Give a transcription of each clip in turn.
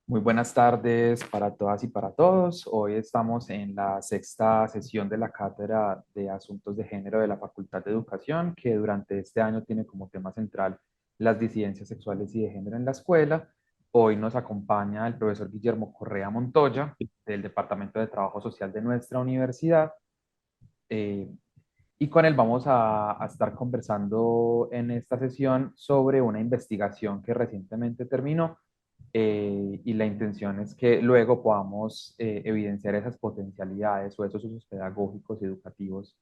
Muy buenas tardes para todas y para todos. Hoy estamos en la sexta sesión de la Cátedra de Asuntos de Género de la Facultad de Educación, que durante este año tiene como tema central las disidencias sexuales y de género en la escuela. Hoy nos acompaña el profesor Guillermo Correa Montoya, del Departamento de Trabajo Social de nuestra universidad. Eh, y con él vamos a estar conversando en esta sesión sobre una investigación que recientemente terminó, y la intención es que luego podamos evidenciar esas potencialidades o esos usos pedagógicos y educativos,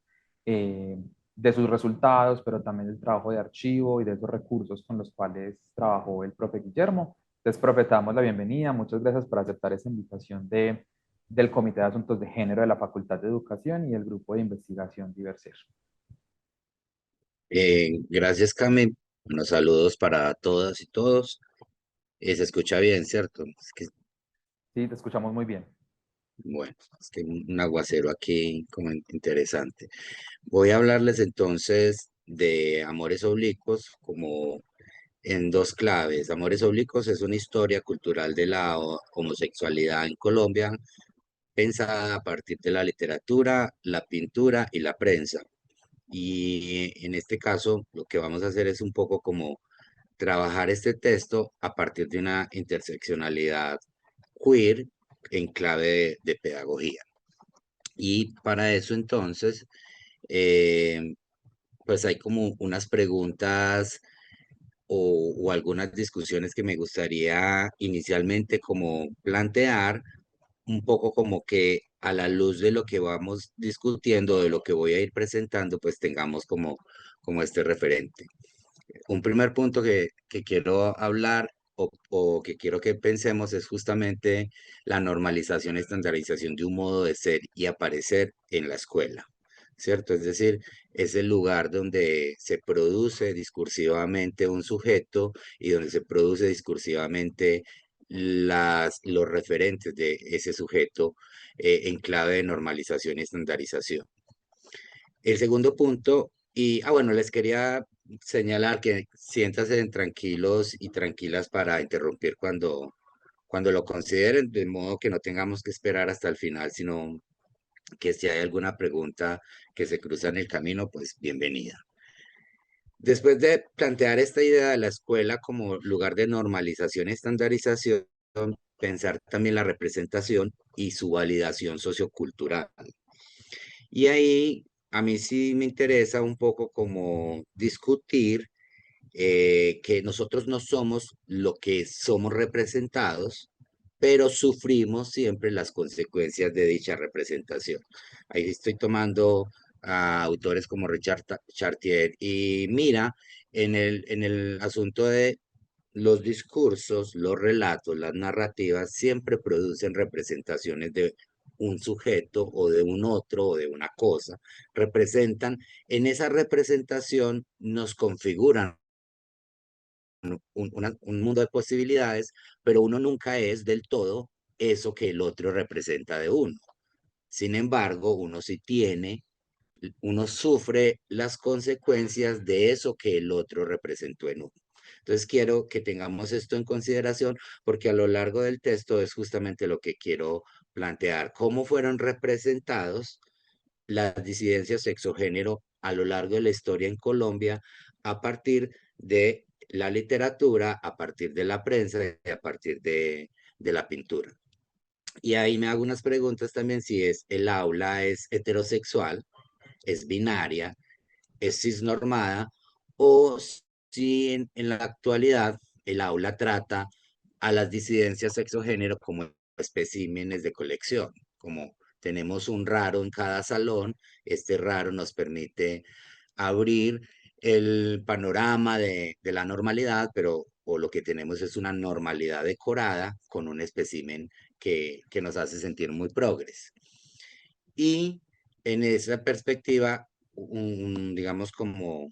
eh, de sus resultados, pero también del trabajo de archivo y de esos recursos con los cuales trabajó el profe Guillermo. Entonces, profe, te damos la bienvenida. Muchas gracias por aceptar esta invitación del Comité de Asuntos de Género de la Facultad de Educación y el Grupo de Investigación Diverser. Gracias, Carmen. Unos saludos para todas y todos. Se escucha bien, ¿cierto? Sí, te escuchamos muy bien. Bueno, es que un aguacero aquí como interesante. Voy a hablarles entonces de Amores Oblicuos como en dos claves. Amores Oblicuos es una historia cultural de la homosexualidad en Colombia, pensada a partir de la literatura, la pintura y la prensa. Y en este caso, lo que vamos a hacer es un poco como trabajar este texto a partir de una interseccionalidad queer en clave de pedagogía. Y para eso entonces, eh, pues hay como unas preguntas o algunas discusiones que me gustaría inicialmente como plantear, un poco como que a la luz de lo que vamos discutiendo, de lo que voy a ir presentando, pues tengamos como este referente. Un primer punto que quiero hablar o que quiero que pensemos es justamente la normalización y estandarización de un modo de ser y aparecer en la escuela, ¿cierto? Es decir, es el lugar donde se produce discursivamente un sujeto y donde se produce discursivamente los referentes de ese sujeto, en clave de normalización y estandarización. El segundo punto, bueno, les quería señalar que siéntanse tranquilos y tranquilas para interrumpir cuando lo consideren, de modo que no tengamos que esperar hasta el final, sino que si hay alguna pregunta que se cruza en el camino, pues bienvenida. Después de plantear esta idea de la escuela como lugar de normalización y estandarización, pensar también la representación y su validación sociocultural. Y ahí a mí sí me interesa un poco como discutir, que nosotros no somos lo que somos representados, pero sufrimos siempre las consecuencias de dicha representación. Ahí estoy tomando a autores como Chartier y Mira en el asunto de los discursos, los relatos, las narrativas siempre producen representaciones de un sujeto o de un otro o de una cosa. Representan, en esa representación nos configuran un mundo de posibilidades, pero uno nunca es del todo eso que el otro representa de uno. Sin embargo, uno sufre las consecuencias de eso que el otro representó en uno. Entonces quiero que tengamos esto en consideración porque a lo largo del texto es justamente lo que quiero plantear, cómo fueron representados las disidencias sexogénero a lo largo de la historia en Colombia a partir de la literatura, a partir de la prensa y a partir de la pintura. Y ahí me hago unas preguntas también si el aula es heterosexual, es binaria, es cisnormada, o si en la actualidad el aula trata a las disidencias sexogénero como especímenes de colección, como tenemos un raro en cada salón, este raro nos permite abrir el panorama de la normalidad, pero o lo que tenemos es una normalidad decorada con un espécimen que nos hace sentir muy progres. Y en esa perspectiva, digamos como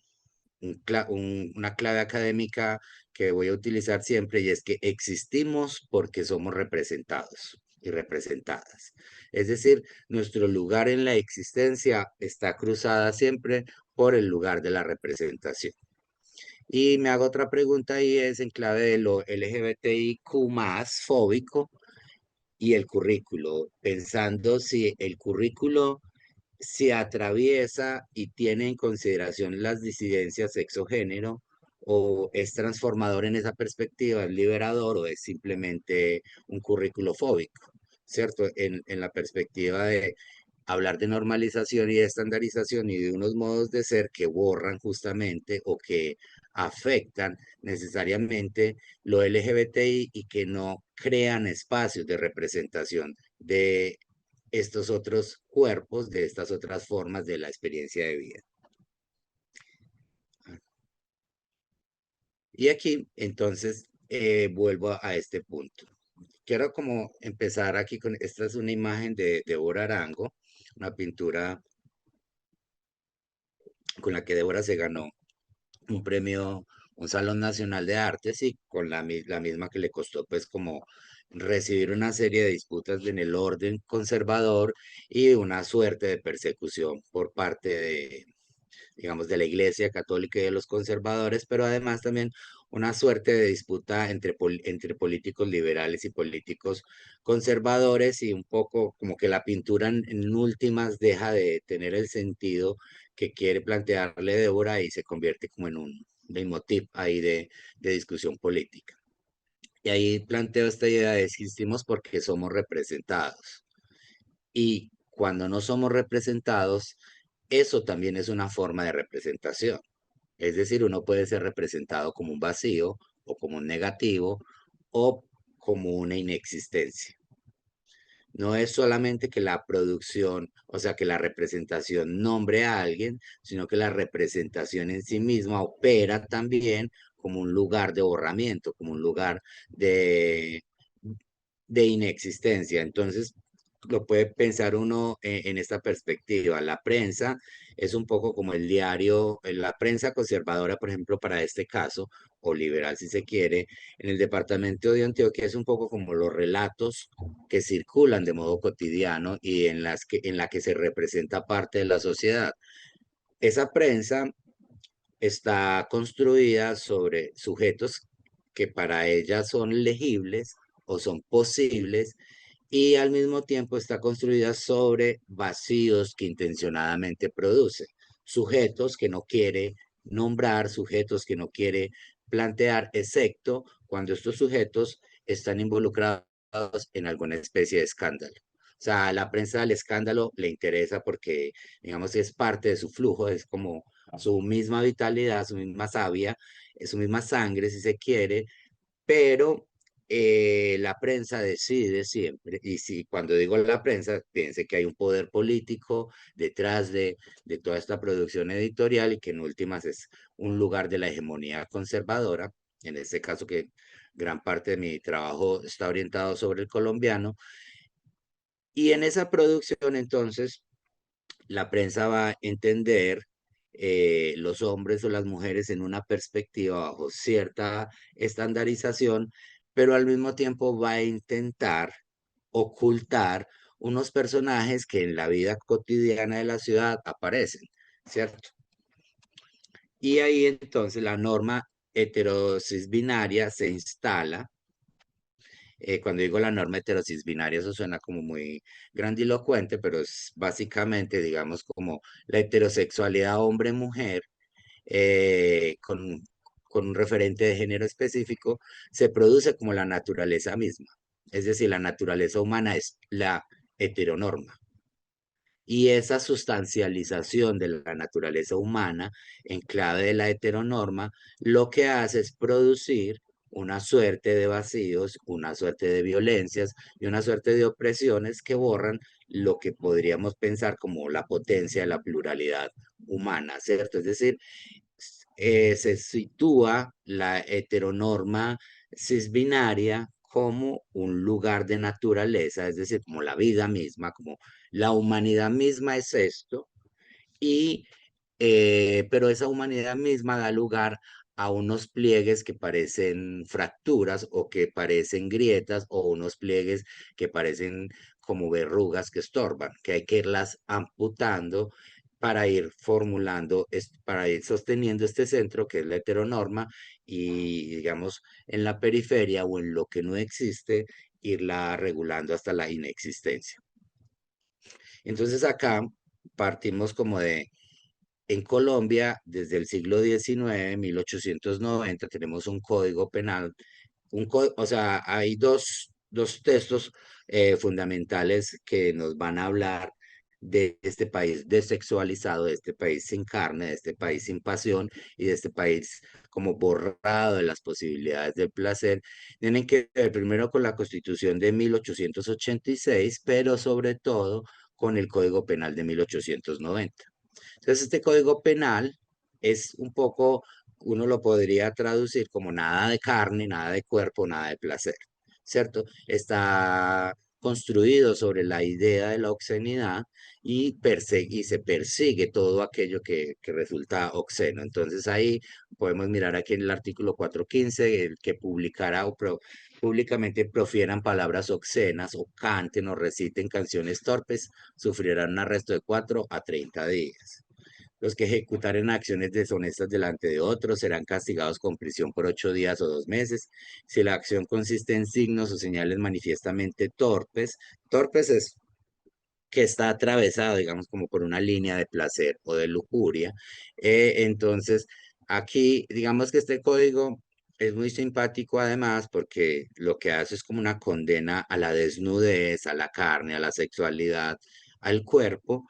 una clave académica que voy a utilizar siempre y es que existimos porque somos representados y representadas. Es decir, nuestro lugar en la existencia está cruzada siempre por el lugar de la representación. Y me hago otra pregunta y es en clave de lo LGBTIQ más fóbico y el currículo, pensando si el currículo se atraviesa y tiene en consideración las disidencias sexo-género o es transformador en esa perspectiva, es liberador o es simplemente un currículo fóbico, ¿cierto? En la perspectiva de hablar de normalización y de estandarización y de unos modos de ser que borran justamente o que afectan necesariamente lo LGBTI y que no crean espacios de representación de estos otros cuerpos, de estas otras formas de la experiencia de vida. Y aquí, entonces, vuelvo a este punto. Quiero como empezar aquí con, esta es una imagen de Débora Arango, una pintura con la que Débora se ganó un premio, un Salón Nacional de Artes y con la misma que le costó pues como recibir una serie de disputas en el orden conservador y una suerte de persecución por parte de, digamos, de la Iglesia Católica y de los conservadores, pero además también una suerte de disputa entre políticos liberales y políticos conservadores y un poco como que la pintura en últimas deja de tener el sentido que quiere plantearle Débora y se convierte como en un leitmotiv ahí de discusión política. Y ahí planteo esta idea de existimos porque somos representados. Y cuando no somos representados, eso también es una forma de representación. Es decir, uno puede ser representado como un vacío o como un negativo o como una inexistencia. No es solamente que la producción, o sea, que la representación nombre a alguien, sino que la representación en sí misma opera también como un lugar de borramiento, como un lugar de, de inexistencia. Entonces, lo puede pensar uno en esta perspectiva. La prensa es un poco como el diario, la prensa conservadora, por ejemplo, para este caso, o liberal si se quiere, en el departamento de Antioquia es un poco como los relatos que circulan de modo cotidiano y en la que se representa parte de la sociedad. Esa prensa está construida sobre sujetos que para ella son legibles o son posibles y al mismo tiempo está construida sobre vacíos que intencionadamente produce, sujetos que no quiere nombrar, sujetos que no quiere plantear, excepto cuando estos sujetos están involucrados en alguna especie de escándalo. O sea, a la prensa del escándalo le interesa porque, digamos, es parte de su flujo, es como su misma vitalidad, su misma savia, su misma sangre, si se quiere, pero la prensa decide siempre, y si cuando digo la prensa, piense que hay un poder político detrás de toda esta producción editorial y que en últimas es un lugar de la hegemonía conservadora, en este caso que gran parte de mi trabajo está orientado sobre el colombiano, y en esa producción entonces la prensa va a entender los hombres o las mujeres en una perspectiva bajo cierta estandarización, pero al mismo tiempo va a intentar ocultar unos personajes que en la vida cotidiana de la ciudad aparecen, ¿cierto? Y ahí entonces la norma heterosis binaria se instala. Cuando digo la norma heterosis binaria, eso suena como muy grandilocuente, pero es básicamente, digamos, como la heterosexualidad hombre-mujer con un referente de género específico, se produce como la naturaleza misma. Es decir, la naturaleza humana es la heteronorma. Y esa sustancialización de la naturaleza humana en clave de la heteronorma, lo que hace es producir una suerte de vacíos, una suerte de violencias y una suerte de opresiones que borran lo que podríamos pensar como la potencia de la pluralidad humana, ¿cierto? Es decir, se sitúa la heteronorma cisbinaria como un lugar de naturaleza, es decir, como la vida misma, como la humanidad misma es esto, y, pero esa humanidad misma da lugar a unos pliegues que parecen fracturas o que parecen grietas o unos pliegues que parecen como verrugas que estorban, que hay que irlas amputando para ir formulando, para ir sosteniendo este centro que es la heteronorma y, digamos, en la periferia o en lo que no existe, irla regulando hasta la inexistencia. Entonces acá partimos como de, en Colombia, desde el siglo XIX, 1890, tenemos un código penal, o sea, hay dos textos fundamentales que nos van a hablar de este país desexualizado, de este país sin carne, de este país sin pasión y de este país como borrado de las posibilidades del placer. Tienen que ver primero con la Constitución de 1886, pero sobre todo con el Código Penal de 1890. Entonces, este código penal es un poco, uno lo podría traducir como nada de carne, nada de cuerpo, nada de placer, ¿cierto? Está construido sobre la idea de la obscenidad y se persigue todo aquello que resulta obsceno. Entonces ahí podemos mirar aquí en el artículo 415, el que publicara públicamente profieran palabras obscenas o canten o reciten canciones torpes, sufrirán un arresto de 4 a 30 días. Los que ejecutaren acciones deshonestas delante de otros serán castigados con prisión por 8 días o 2 meses. Si la acción consiste en signos o señales manifiestamente torpes, torpes es que está atravesado, digamos, como por una línea de placer o de lujuria. Entonces, aquí, digamos que este código es muy simpático además porque lo que hace es como una condena a la desnudez, a la carne, a la sexualidad, al cuerpo,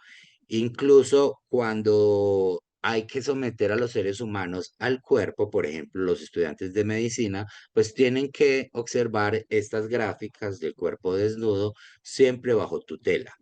incluso cuando hay que someter a los seres humanos al cuerpo, por ejemplo, los estudiantes de medicina, pues tienen que observar estas gráficas del cuerpo desnudo siempre bajo tutela.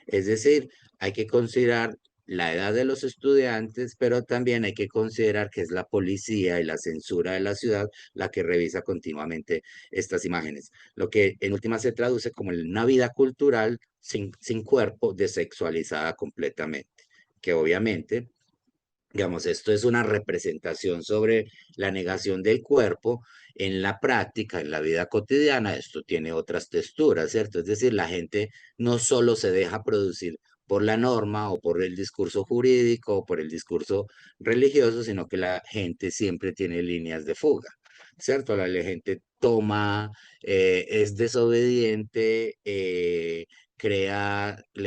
Es decir, hay que considerar la edad de los estudiantes, pero también hay que considerar que es la policía y la censura de la ciudad la que revisa continuamente estas imágenes, lo que en última se traduce como en una vida cultural sin cuerpo, desexualizada completamente, que obviamente, digamos, esto es una representación sobre la negación del cuerpo. En la práctica, en la vida cotidiana, esto tiene otras texturas, ¿cierto? Es decir, la gente no solo se deja producir por la norma o por el discurso jurídico o por el discurso religioso, sino que la gente siempre tiene líneas de fuga, ¿cierto? La gente toma, es desobediente, le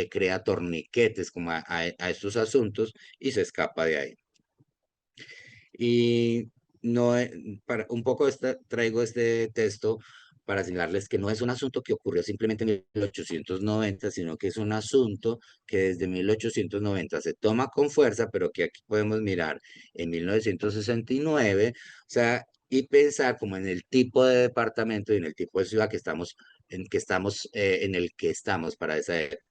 crea torniquetes como a estos asuntos y se escapa de ahí. Y no, un poco traigo este texto para señalarles que no es un asunto que ocurrió simplemente en 1890, sino que es un asunto que desde 1890 se toma con fuerza, pero que aquí podemos mirar en 1969, o sea, y pensar como en el tipo de departamento y en el tipo de ciudad en el que estamos para esa época.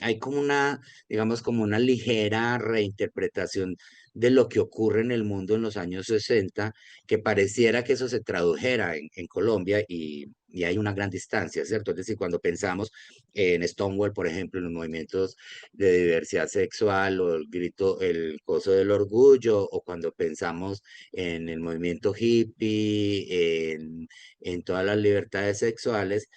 Hay como una, digamos, como una ligera reinterpretación de lo que ocurre en el mundo en los años 60, que pareciera que eso se tradujera en Colombia y hay una gran distancia, ¿cierto? Es decir, cuando pensamos en Stonewall, por ejemplo, en los movimientos de diversidad sexual o el grito, el coso del orgullo, o cuando pensamos en el movimiento hippie, en todas las libertades sexuales,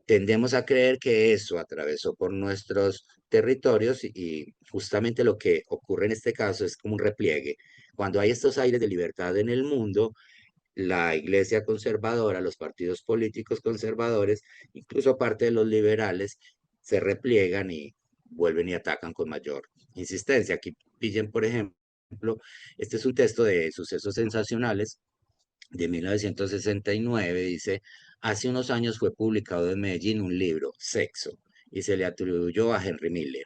tendemos a creer que eso atravesó por nuestros territorios y justamente lo que ocurre en este caso es como un repliegue. Cuando hay estos aires de libertad en el mundo, la iglesia conservadora, los partidos políticos conservadores, incluso parte de los liberales, se repliegan y vuelven y atacan con mayor insistencia. Aquí pillen, por ejemplo, este es un texto de Sucesos Sensacionales de 1969, dice, hace unos años fue publicado en Medellín un libro, Sexo, y se le atribuyó a Henry Miller,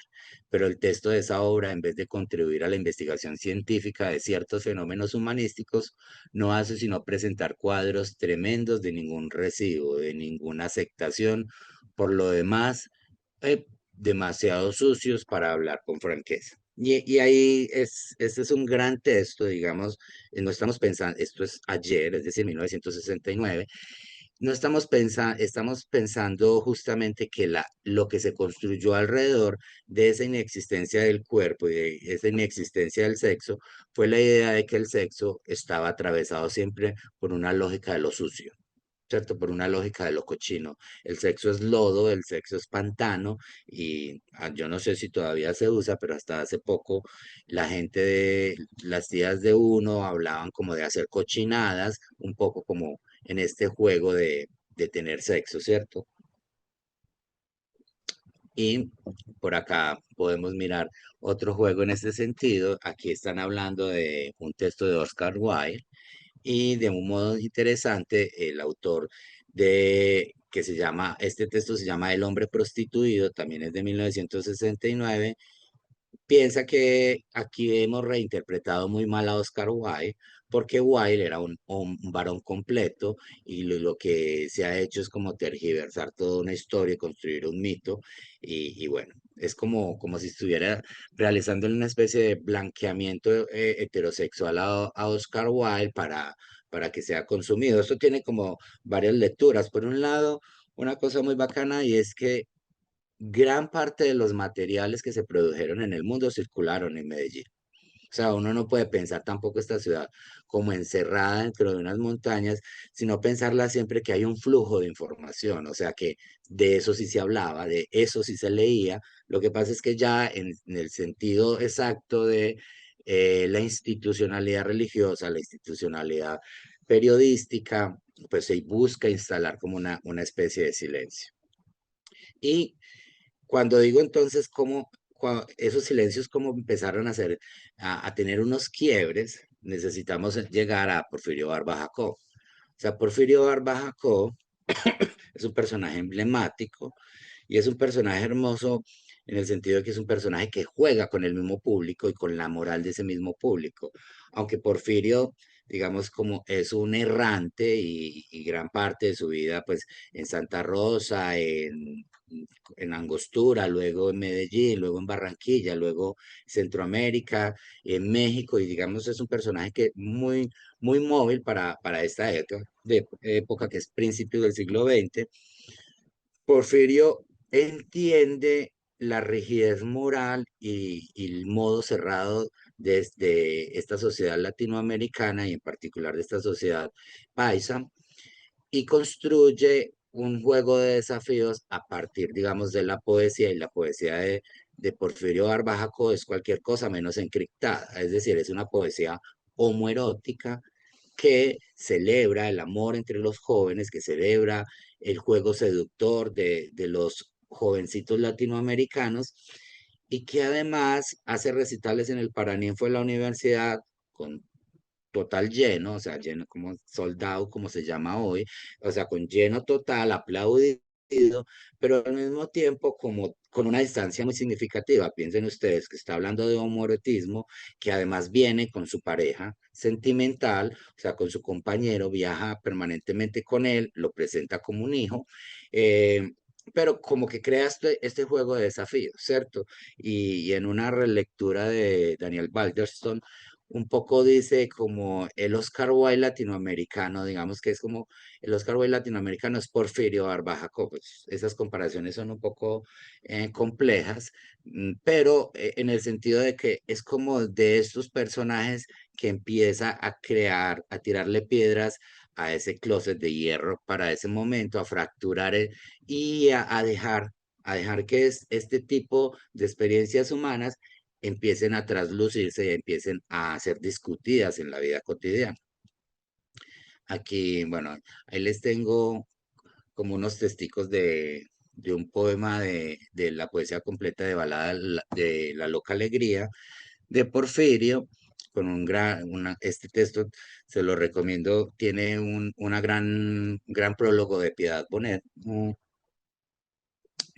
pero el texto de esa obra, en vez de contribuir a la investigación científica de ciertos fenómenos humanísticos, no hace sino presentar cuadros tremendos de ningún recibo, de ninguna aceptación, por lo demás, demasiado sucios para hablar con franqueza. Y ahí este es un gran texto, digamos, no estamos pensando, esto es ayer, es decir, 1969, no estamos pensando justamente que lo que se construyó alrededor de esa inexistencia del cuerpo y de esa inexistencia del sexo fue la idea de que el sexo estaba atravesado siempre por una lógica de lo sucio. ¿cierto? Por una lógica de lo cochino. El sexo es lodo, el sexo es pantano y yo no sé si todavía se usa, pero hasta hace poco la gente de las tías de uno hablaban como de hacer cochinadas, un poco como en este juego de tener sexo, ¿cierto? Y por acá podemos mirar otro juego en este sentido. Aquí están hablando de un texto de Oscar Wilde y de un modo interesante el autor de que se llama, este texto se llama El hombre prostituido, también es de 1969. Piensa que aquí hemos reinterpretado muy mal a Oscar Wilde, porque Wilde era un varón completo y lo que se ha hecho es como tergiversar toda una historia y construir un mito. Y bueno, es como si estuviera realizando una especie de blanqueamiento heterosexual a Oscar Wilde para que sea consumido. Esto tiene como varias lecturas. Por un lado, una cosa muy bacana y es que gran parte de los materiales que se produjeron en el mundo circularon en Medellín. O sea, uno no puede pensar tampoco esta ciudad como encerrada dentro de unas montañas, sino pensarla siempre que hay un flujo de información, o sea, que de eso sí se hablaba, de eso sí se leía. Lo que pasa es que ya en el sentido exacto de la institucionalidad religiosa, la institucionalidad periodística, pues se busca instalar como una especie de silencio. Y cuando digo entonces cómo esos silencios como empezaron a hacer, a tener unos quiebres, necesitamos llegar a Porfirio Barba Jacob. O sea, Porfirio Barba Jacob es un personaje emblemático y es un personaje hermoso en el sentido de que es un personaje que juega con el mismo público y con la moral de ese mismo público. Aunque Porfirio, digamos, como es un errante y gran parte de su vida, pues en Santa Rosa, en Angostura, luego en Medellín, luego en Barranquilla, luego Centroamérica, en México, y digamos es un personaje que muy móvil para esta época que es principio del siglo XX. Porfirio entiende la rigidez moral y el modo cerrado desde esta sociedad latinoamericana y en particular de esta sociedad paisa y construye un juego de desafíos a partir, digamos, de la poesía y la poesía de Porfirio Barbajaco es cualquier cosa menos encriptada, es decir, es una poesía homoerótica que celebra el amor entre los jóvenes, que celebra el juego seductor de los jovencitos latinoamericanos y que además hace recitales en el Paraninfo de la universidad con total lleno, o sea, lleno como soldado, como se llama hoy, o sea, con lleno total, aplaudido, pero al mismo tiempo como con una distancia muy significativa. Piensen ustedes que está hablando de homoerotismo, que además viene con su pareja sentimental, o sea, con su compañero, viaja permanentemente con él, lo presenta como un hijo, eh, pero como que crea este juego de desafíos, ¿cierto? Y en una relectura de Daniel Balderston, un poco dice como el Oscar Wilde latinoamericano, digamos que es como el Oscar Wilde latinoamericano es Porfirio Barbajaco, pues esas comparaciones son un poco complejas, pero en el sentido de que es como de estos personajes que empieza a crear, a tirarle piedras a ese closet de hierro para ese momento, a fracturar y a dejar que este tipo de experiencias humanas empiecen a traslucirse y empiecen a ser discutidas en la vida cotidiana. Aquí, bueno, ahí les tengo como unos testigos de un poema de la poesía completa de balada de La Loca Alegría de Porfirio, con este texto se lo recomiendo, tiene una gran prólogo de Piedad Bonet,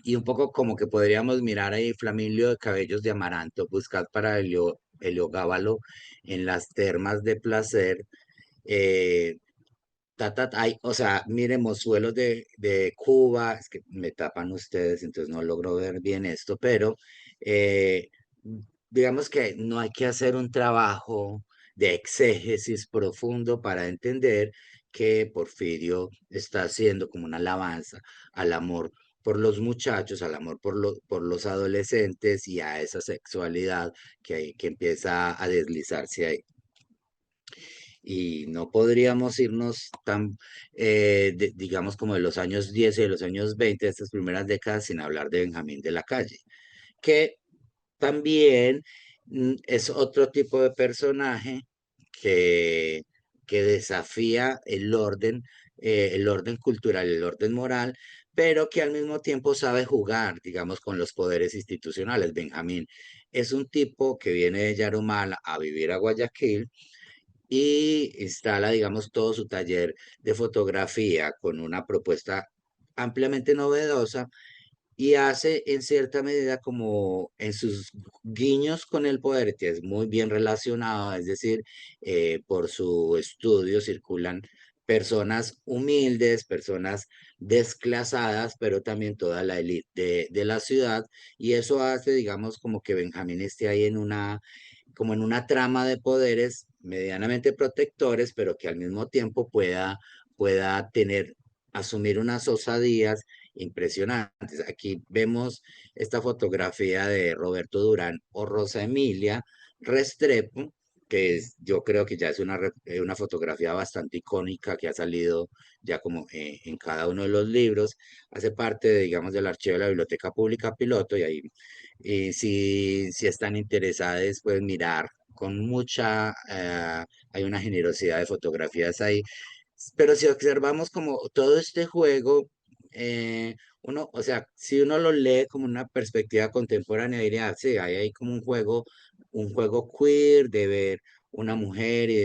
y un poco como que podríamos mirar ahí Flamilio de Cabellos de Amaranto, buscad para Heliogábalo en las termas de placer. eh, o sea, miren, mozuelos de Cuba, es que me tapan ustedes, entonces no logro ver bien esto, pero eh, digamos que no hay que hacer un trabajo de exégesis profundo para entender que Porfirio está haciendo como una alabanza al amor por los muchachos, al amor por los adolescentes y a esa sexualidad que empieza a deslizarse ahí. y no podríamos irnos tan, digamos, como de los años 10 y de los años 20 de estas primeras décadas, sin hablar de Benjamín de la Calle, que también es otro tipo de personaje que, que desafía el orden cultural, el orden moral, pero que al mismo tiempo sabe jugar, digamos, con los poderes institucionales. Benjamín es un tipo que viene de Yarumal a vivir a Guayaquil y instala, digamos, todo su taller de fotografía con una propuesta ampliamente novedosa y hace en cierta medida como en sus guiños con el poder, que es muy bien relacionado, es decir, por su estudio circulan personas humildes, personas desclasadas, pero también toda la élite de la ciudad, y eso hace, digamos, como que Benjamín esté ahí en como en una trama de poderes medianamente protectores, pero que al mismo tiempo pueda asumir unas osadías impresionantes. Aquí vemos esta fotografía de Roberto Durán o Rosa Emilia Restrepo, que yo creo que ya es una fotografía bastante icónica que ha salido ya como en cada uno de los libros. Hace parte, digamos, del archivo de la Biblioteca Pública Piloto y ahí, si están interesadas, pueden mirar con hay una generosidad de fotografías ahí. Pero si observamos como todo este juego, o sea, si uno lo lee como una perspectiva contemporánea, diría, "Ah, sí, hay como un juego queer de ver una mujer y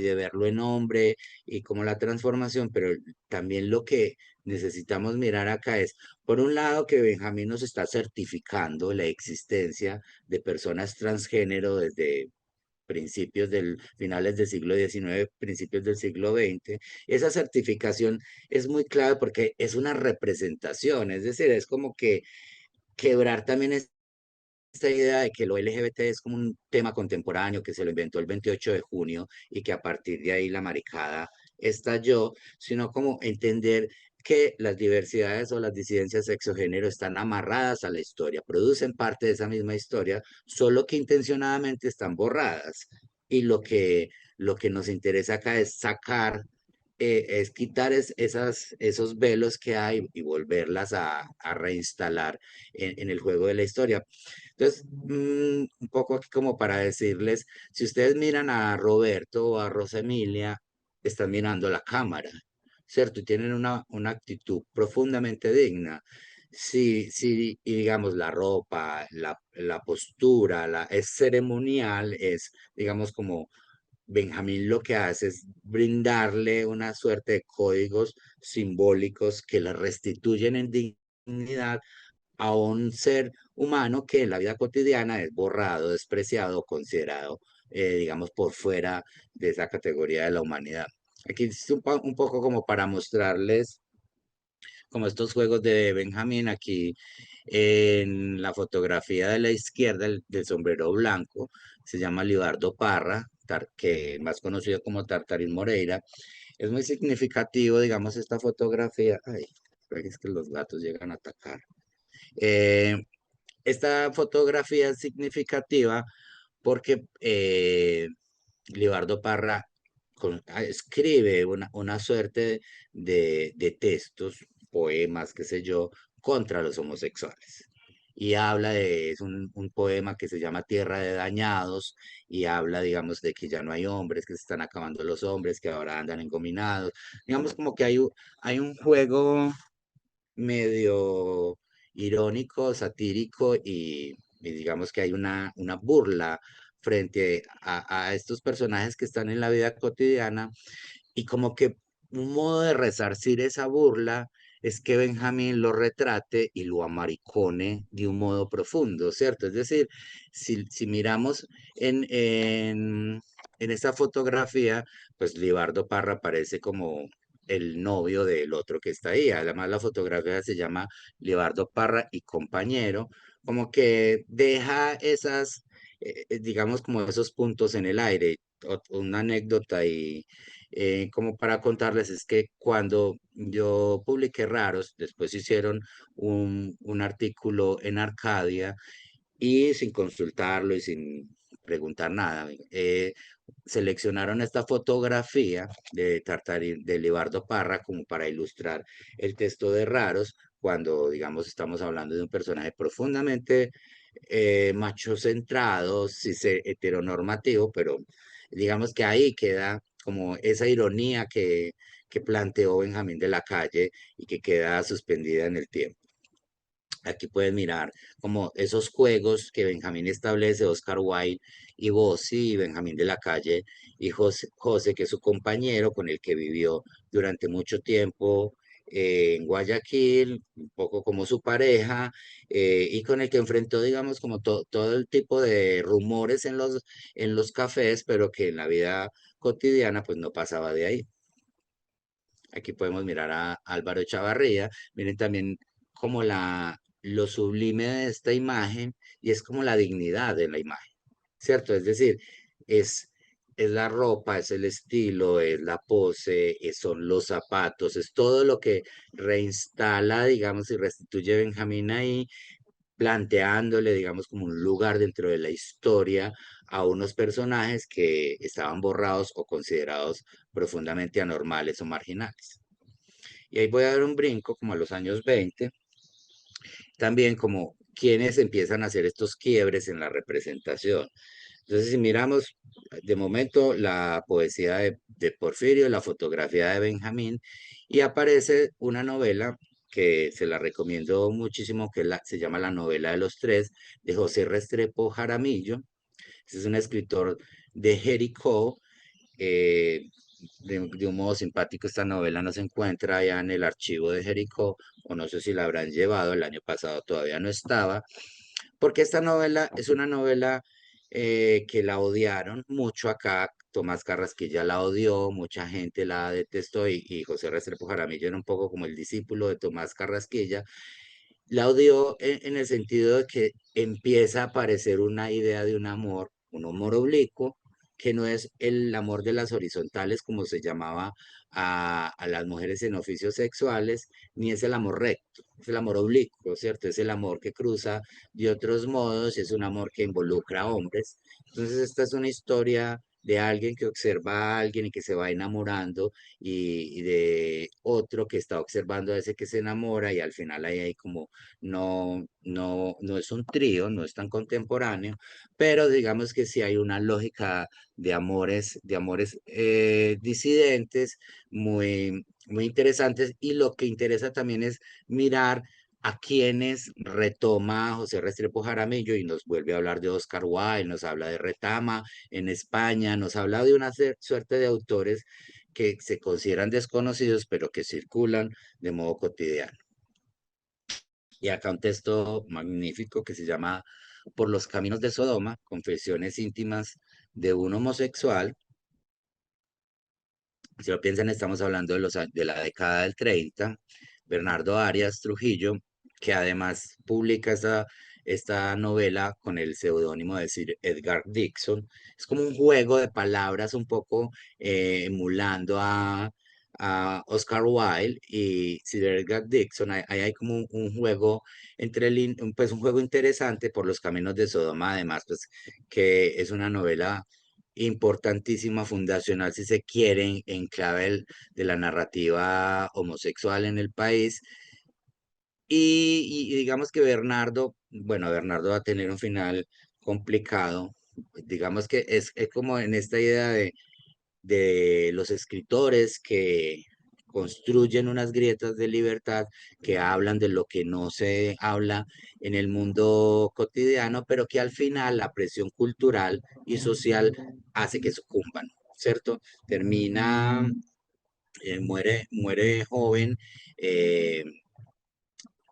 de verlo en hombre y como la transformación, pero también lo que necesitamos mirar acá es, por un lado, que Benjamín nos está certificando la existencia de personas transgénero desde finales del siglo XIX, principios del siglo XX. Esa certificación es muy clave porque es una representación, es decir, es como que quebrar también esta idea de que lo LGBT es como un tema contemporáneo que se lo inventó el 28 de junio y que a partir de ahí la maricada estalló, sino como entender que las diversidades o las disidencias sexogénero están amarradas a la historia, producen parte de esa misma historia, solo que intencionadamente están borradas. Y lo que nos interesa acá es es quitar esos velos que hay y volverlas a reinstalar en el juego de la historia. Entonces, un poco aquí como para decirles, si ustedes miran a Roberto o a Rosa Emilia, están mirando la cámara, ¿cierto? Y tienen una actitud profundamente digna. Sí, y digamos, la ropa, la postura, es ceremonial, es, digamos, como Benjamín lo que hace es brindarle una suerte de códigos simbólicos que le restituyen en dignidad a un ser humano que en la vida cotidiana es borrado, despreciado, considerado, digamos, por fuera de esa categoría de la humanidad. Aquí es un poco como para mostrarles como estos juegos de Benjamín aquí en la fotografía de la izquierda del sombrero blanco, se llama Libardo Parra, que más conocido como Tartarín Moreira. Es muy significativo, digamos, esta fotografía. Ay, es que los gatos llegan a atacar. Eh, Esta fotografía es significativa porque Libardo Parra escribe una suerte de textos, poemas, qué sé yo, contra los homosexuales. Y habla es un poema que se llama Tierra de Dañados y habla, digamos, de que ya no hay hombres, que se están acabando los hombres, que ahora andan engominados. Digamos como que hay un juego medio irónico, satírico y digamos que hay una burla frente a estos personajes que están en la vida cotidiana y como que un modo de resarcir esa burla es que Benjamín lo retrate y lo amaricone de un modo profundo, ¿cierto? Es decir, si miramos en esa fotografía, pues Libardo Parra parece como el novio del otro que está ahí. Además, la fotografía se llama Libardo Parra y compañero, como que deja digamos, como esos puntos en el aire. Una anécdota y como para contarles es que cuando yo publiqué Raros, después hicieron un artículo en Arcadia y sin consultarlo y sin preguntar nada. seleccionaron esta fotografía de Libardo Parra como para ilustrar el texto de Raros, cuando, digamos, estamos hablando de un personaje profundamente macho centrado, sí, heteronormativo, pero digamos que ahí queda como esa ironía que planteó Benjamín de la Calle y que queda suspendida en el tiempo. Aquí pueden mirar como esos juegos que Benjamín establece, Oscar Wilde y Bossi, y Benjamín de la Calle y José, que es su compañero con el que vivió durante mucho tiempo en Guayaquil, un poco como su pareja, y con el que enfrentó, digamos, como todo el tipo de rumores en los cafés, pero que en la vida cotidiana pues no pasaba de ahí. Aquí podemos mirar a Álvaro Chavarría. Miren también como lo sublime de esta imagen y es como la dignidad de la imagen, ¿cierto? Es decir, es, es la ropa, es el estilo, es la pose, son los zapatos, es todo lo que reinstala, digamos, y restituye Benjamín ahí, planteándole, digamos, como un lugar dentro de la historia a unos personajes que estaban borrados o considerados profundamente anormales o marginales. Y ahí voy a dar un brinco como a los años 20, también como quienes empiezan a hacer estos quiebres en la representación. Entonces, si miramos de momento la poesía de Porfirio, la fotografía de Benjamín, y aparece una novela que se la recomiendo muchísimo, que se llama La novela de los tres, de José Restrepo Jaramillo. Este es un escritor de Jericó. eh, de un modo simpático, esta novela no se encuentra ya en el archivo de Jericó, o no sé si la habrán llevado, el año pasado todavía no estaba, porque esta novela es una novela que la odiaron mucho acá. Tomás Carrasquilla la odió, mucha gente la detestó y José Restrepo Jaramillo era un poco como el discípulo de Tomás Carrasquilla. La odió en el sentido de que empieza a aparecer una idea de un amor oblicuo, que no es el amor de las horizontales como se llamaba a las mujeres en oficios sexuales, ni es el amor recto, es el amor oblicuo, ¿cierto? Es el amor que cruza de otros modos, es un amor que involucra a hombres. Entonces esta es una historia de alguien que observa a alguien y que se va enamorando y de otro que está observando a ese que se enamora y al final ahí hay como no es un trío, no es tan contemporáneo, pero digamos que sí hay una lógica de amores disidentes muy interesantes y lo que interesa también es mirar a quienes retoma José Restrepo Jaramillo y nos vuelve a hablar de Oscar Wilde, nos habla de Retama en España, nos habla de una suerte de autores que se consideran desconocidos, pero que circulan de modo cotidiano. Y acá un texto magnífico que se llama Por los caminos de Sodoma, confesiones íntimas de un homosexual. Si lo piensan, estamos hablando de la década del 30. Bernardo Arias Trujillo, que además publica esta novela con el seudónimo de Sir Edgar Dixon. Es como un juego de palabras un poco emulando a Oscar Wilde y Sir Edgar Dixon. Ahí hay como un juego pues un juego interesante por los caminos de Sodoma, además, pues que es una novela importantísima, fundacional, si se quiere, en clave de la narrativa homosexual en el país. Y digamos que Bernardo, bueno, Bernardo va a tener un final complicado. Digamos que es como en esta idea de los escritores que construyen unas grietas de libertad que hablan de lo que no se habla en el mundo cotidiano, pero que al final la presión cultural y social hace que sucumban, ¿cierto? Termina, muere joven, eh,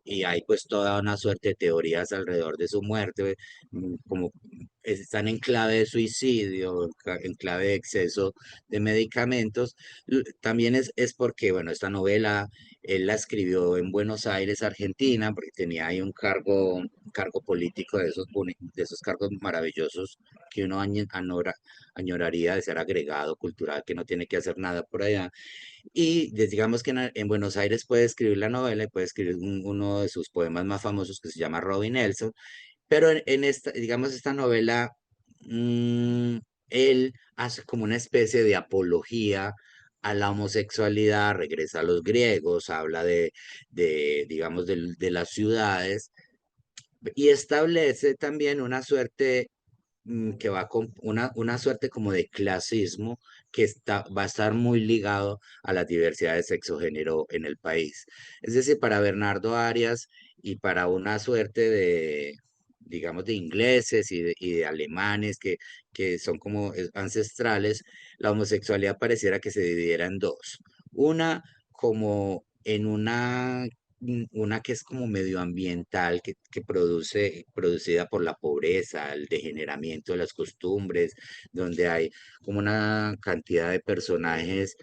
y hay pues toda una suerte de teorías alrededor de su muerte, como están en clave de suicidio, en clave de exceso de medicamentos. También es porque, bueno, esta novela él la escribió en Buenos Aires, Argentina, porque tenía ahí un cargo político de esos cargos maravillosos que uno añoraría de ser agregado cultural, que no tiene que hacer nada por allá. Y digamos que en Buenos Aires puede escribir la novela y puede escribir uno de sus poemas más famosos que se llama Robin Nelson, pero en esta, digamos, esta novela, mm, él hace como una especie de apología a la homosexualidad, regresa a los griegos, habla digamos, de las ciudades y establece también una suerte que va con una suerte como de clasismo que va a estar muy ligado a la diversidad de sexo-género en el país. Es decir, para Bernardo Arias y para una suerte de, digamos, de ingleses y de alemanes que son como ancestrales, la homosexualidad pareciera que se dividiera en dos. Una como en una que es como medioambiental, que producida por la pobreza, el degeneramiento de las costumbres, donde hay como una cantidad de personajes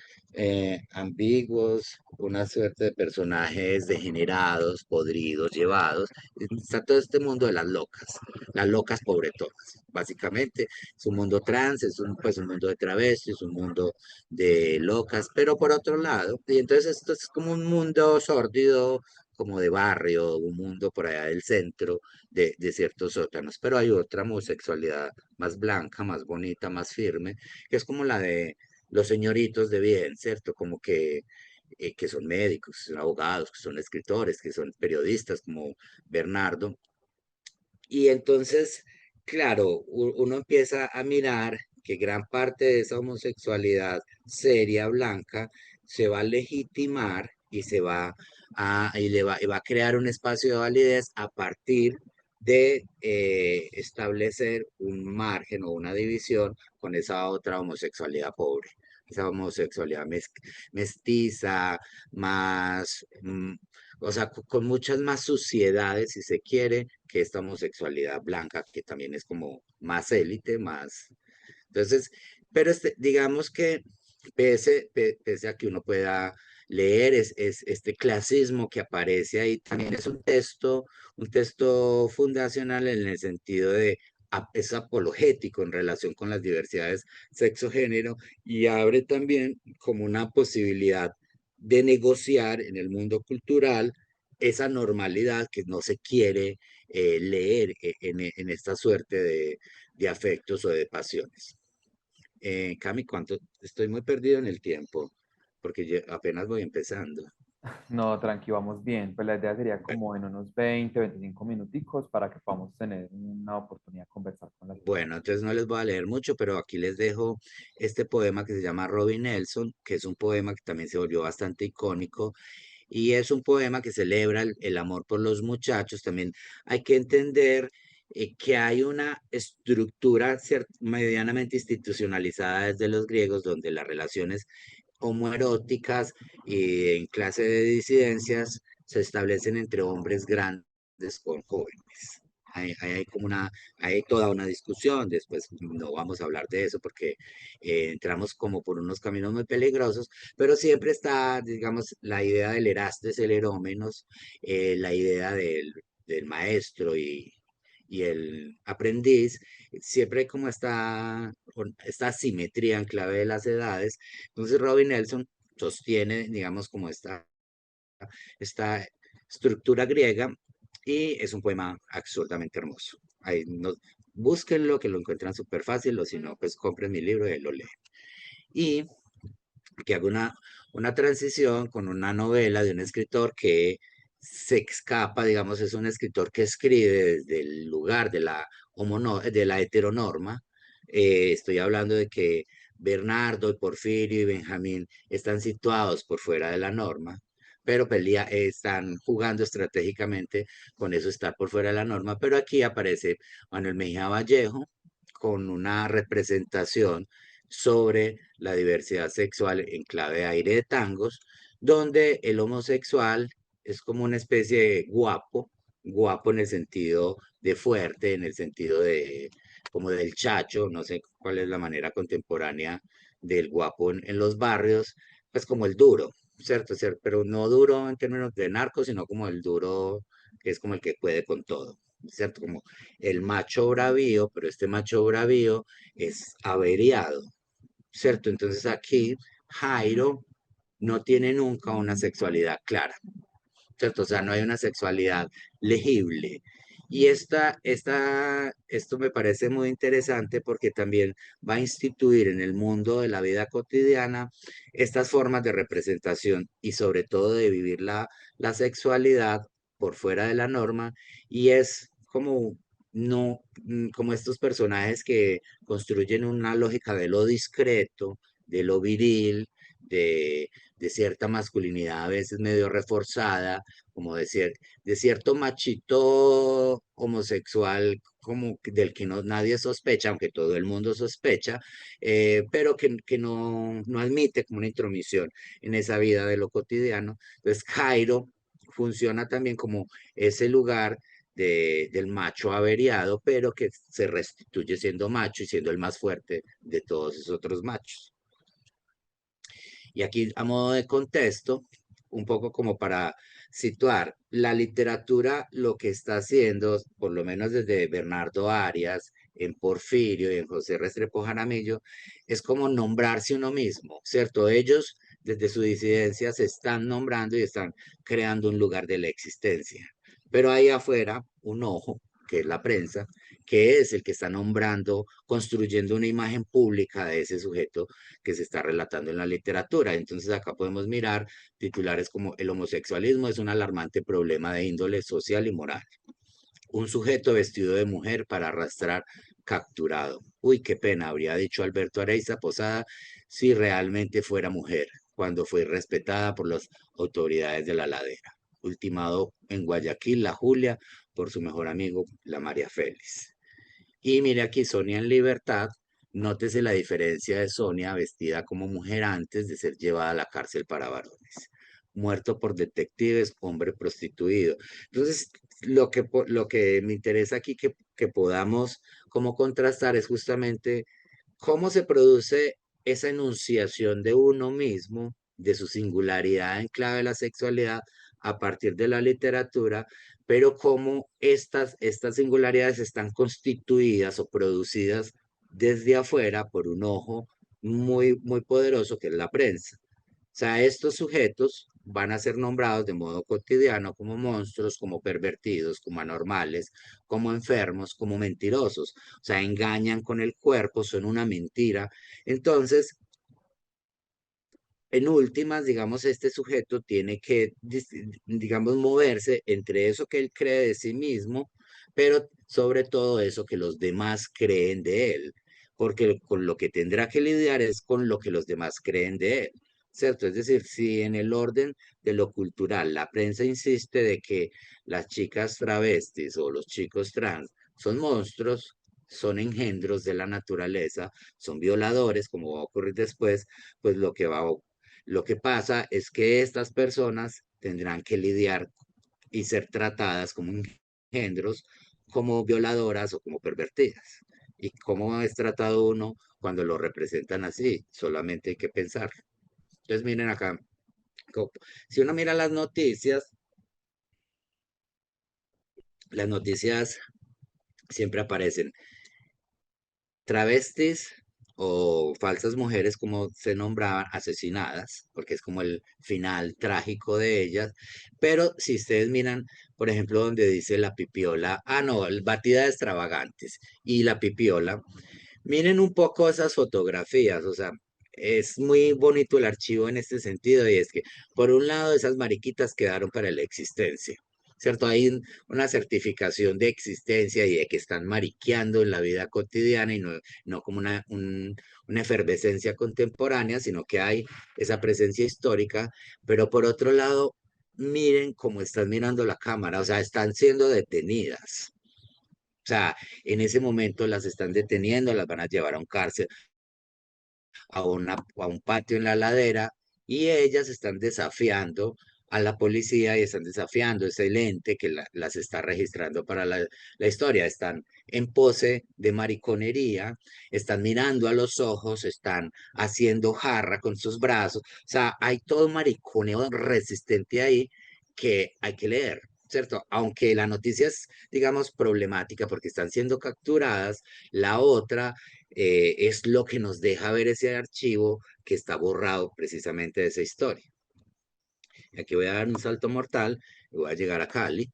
ambiguos, una suerte de personajes degenerados, podridos, llevados. Está todo este mundo de las locas pobretonas, básicamente. Es un mundo trans, es pues, un mundo de travestis, un mundo de locas, pero por otro lado, y entonces esto es como un mundo sórdido, como de barrio, un mundo por allá del centro de ciertos sótanos, pero hay otra homosexualidad más blanca, más bonita, más firme, que es como la de los señoritos de bien, ¿cierto? Como que son médicos, que son abogados, que son escritores, que son periodistas, como Bernardo. Y entonces, claro, uno empieza a mirar que gran parte de esa homosexualidad seria, blanca, se va a legitimar y y va a crear un espacio de validez a partir de establecer un margen o una división con esa otra homosexualidad pobre, esa homosexualidad mestiza, más, o sea, con muchas más suciedades, si se quiere, que esta homosexualidad blanca, que también es como más élite, más... Entonces, pero digamos que pese a que uno pueda leer este clasismo que aparece ahí, también es un texto fundacional en el sentido de es apologético en relación con las diversidades sexo-género y abre también como una posibilidad de negociar en el mundo cultural esa normalidad que no se quiere leer en esta suerte de afectos o de pasiones. Cami, ¿cuánto? Estoy muy perdido en el tiempo, porque apenas voy empezando. No, tranqui, vamos bien. Pues la idea sería Bueno, como en unos 20, 25 minuticos para que podamos tener una oportunidad de conversar con las personas. bueno, entonces no les voy a leer mucho, pero aquí les dejo este poema que se llama Robin Nelson, que es un poema que también se volvió bastante icónico y es un poema que celebra el amor por los muchachos. También hay que entender que hay una estructura medianamente institucionalizada desde los griegos, donde las relaciones homoeróticas y en clase de disidencias se establecen entre hombres grandes con jóvenes. Hay como hay toda una discusión, después no vamos a hablar de eso porque entramos como por unos caminos muy peligrosos, pero siempre está, digamos, la idea del erastes, el erómenos, la idea del maestro y el aprendiz, siempre hay como esta asimetría en clave de las edades. Entonces Robin Nelson sostiene, digamos, como esta estructura griega y es un poema absolutamente hermoso. Ahí no, búsquenlo, que lo encuentran súper fácil, o si no, pues compren mi libro y lo leen. Y que haga una transición con una novela de un escritor que se escapa, digamos, es un escritor que escribe desde el lugar de de la heteronorma. Estoy hablando de que Bernardo, y Porfirio y Benjamín están situados por fuera de la norma, pero están jugando estratégicamente con eso, estar por fuera de la norma. Pero aquí aparece Manuel Mejía Vallejo con una representación sobre la diversidad sexual en clave de aire de tangos, donde el homosexual es como una especie de guapo, guapo en el sentido de fuerte, en el sentido de como del chacho, no sé cuál es la manera contemporánea del guapo en los barrios, pues como el duro, ¿cierto? Pero no duro en términos de narco, sino como el duro que es como el que puede con todo, ¿cierto? Como el macho bravío, pero este macho bravío es averiado, ¿cierto? Entonces aquí Jairo no tiene nunca una sexualidad clara, ¿cierto? O sea, no hay una sexualidad legible. Y esto me parece muy interesante porque también va a instituir en el mundo de la vida cotidiana estas formas de representación y sobre todo de vivir la sexualidad por fuera de la norma y es como no como estos personajes que construyen una lógica de lo discreto, de lo viril, de cierta masculinidad a veces medio reforzada, como de cierto machito homosexual como del que no, nadie sospecha, aunque todo el mundo sospecha, pero que no admite como una intromisión en esa vida de lo cotidiano. Entonces, Cairo funciona también como ese lugar del macho averiado, pero que se restituye siendo macho y siendo el más fuerte de todos esos otros machos. Y aquí, a modo de contexto, un poco como para situar, la literatura lo que está haciendo, por lo menos desde Bernardo Arias, en Porfirio y en José Restrepo Jaramillo, es como nombrarse uno mismo, ¿cierto? Ellos, desde su disidencia, se están nombrando y están creando un lugar de la existencia. Pero ahí afuera, un ojo, que es la prensa, que es el que está nombrando, construyendo una imagen pública de ese sujeto que se está relatando en la literatura. Entonces acá podemos mirar titulares como el homosexualismo es un alarmante problema de índole social y moral. Un sujeto vestido de mujer para arrastrar capturado. Uy, qué pena, habría dicho Alberto Areiza Posada si realmente fuera mujer, cuando fue respetada por las autoridades de la ladera. Ultimado en Guayaquil, la Julia, por su mejor amigo, la María Félix. Y mire aquí Sonia en libertad. Nótese la diferencia de Sonia vestida como mujer antes de ser llevada a la cárcel para varones. Muerto por detectives, hombre prostituido. Entonces, lo que me interesa aquí que podamos como contrastar es justamente cómo se produce esa enunciación de uno mismo, de su singularidad en clave de la sexualidad a partir de la literatura, pero cómo estas singularidades están constituidas o producidas desde afuera por un ojo muy poderoso que es la prensa. O sea, estos sujetos van a ser nombrados de modo cotidiano como monstruos, como pervertidos, como anormales, como enfermos, como mentirosos. O sea, engañan con el cuerpo, son una mentira. Entonces, en últimas, digamos, este sujeto tiene que, digamos, moverse entre eso que él cree de sí mismo, pero sobre todo eso que los demás creen de él, porque con lo que tendrá que lidiar es con lo que los demás creen de él, ¿cierto? Es decir, si en el orden de lo cultural la prensa insiste de que las chicas travestis o los chicos trans son monstruos, son engendros de la naturaleza, son violadores, como va a ocurrir después, pues lo que pasa es que estas personas tendrán que lidiar y ser tratadas como engendros, como violadoras o como pervertidas. ¿Y cómo es tratado uno cuando lo representan así? Solamente hay que pensar. Entonces miren acá, si uno mira las noticias siempre aparecen travestis o falsas mujeres, como se nombraban, asesinadas, porque es como el final trágico de ellas. Pero si ustedes miran, por ejemplo, donde dice la pipiola, no, el batida de extravagantes y la pipiola, miren un poco esas fotografías, o sea, es muy bonito el archivo en este sentido, y es que, por un lado, esas mariquitas quedaron para la existencia, ¿cierto? Hay una certificación de existencia y de que están mariqueando en la vida cotidiana y no como una efervescencia contemporánea, sino que hay esa presencia histórica, pero por otro lado, miren cómo están mirando la cámara, o sea, están siendo detenidas. O sea, en ese momento las están deteniendo, las van a llevar a un cárcel, a un patio en la ladera, y ellas están desafiando a la policía y están desafiando ese lente que las está registrando para la historia. Están en pose de mariconería, están mirando a los ojos, están haciendo jarra con sus brazos. O sea, hay todo un mariconeo resistente ahí que hay que leer. ¿Cierto? Aunque la noticia es, digamos, problemática porque están siendo capturadas, la otra es lo que nos deja ver ese archivo que está borrado precisamente de esa historia. Aquí voy a dar un salto mortal, voy a llegar a Cali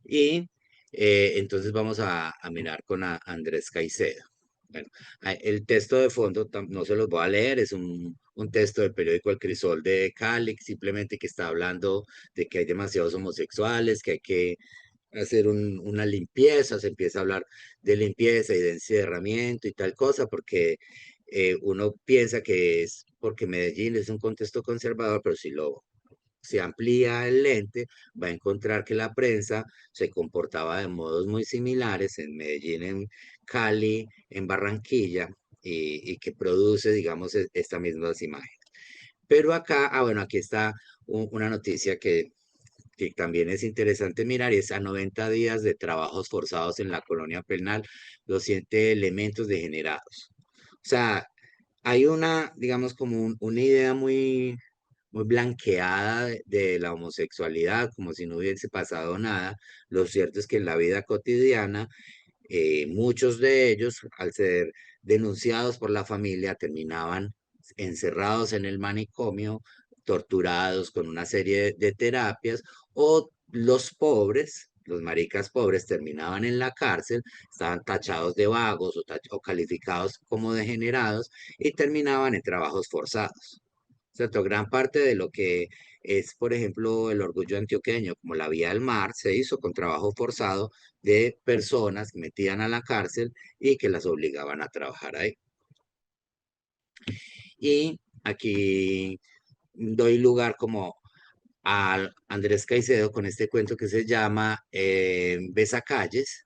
y Entonces vamos a mirar con Andrés Caicedo. Bueno, el texto de fondo no se los voy a leer, es un texto del periódico El Crisol de Cali, simplemente que está hablando de que hay demasiados homosexuales, que hay que hacer una limpieza, se empieza a hablar de limpieza y de encerramiento y tal cosa, porque uno piensa que es porque Medellín es un contexto conservador, pero si lo se amplía el lente, va a encontrar que la prensa se comportaba de modos muy similares en Medellín, en Cali, en Barranquilla, y que produce, digamos, estas mismas imágenes. Pero acá, bueno, aquí está una noticia que también es interesante mirar, y es a 90 días de trabajos forzados en la colonia penal, los 7 elementos degenerados. O sea, hay una, digamos, como una idea muy blanqueada de la homosexualidad, como si no hubiese pasado nada. Lo cierto es que en la vida cotidiana, muchos de ellos, al ser denunciados por la familia, terminaban encerrados en el manicomio, torturados con una serie de terapias, o los pobres, los maricas pobres, terminaban en la cárcel, estaban tachados de vagos o calificados como degenerados y terminaban en trabajos forzados. ¿Cierto? Gran parte de lo que es, por ejemplo, el orgullo antioqueño, como la vía al mar, se hizo con trabajo forzado de personas que metían a la cárcel y que las obligaban a trabajar ahí. Y aquí doy lugar como a Andrés Caicedo con este cuento que se llama Besacalles.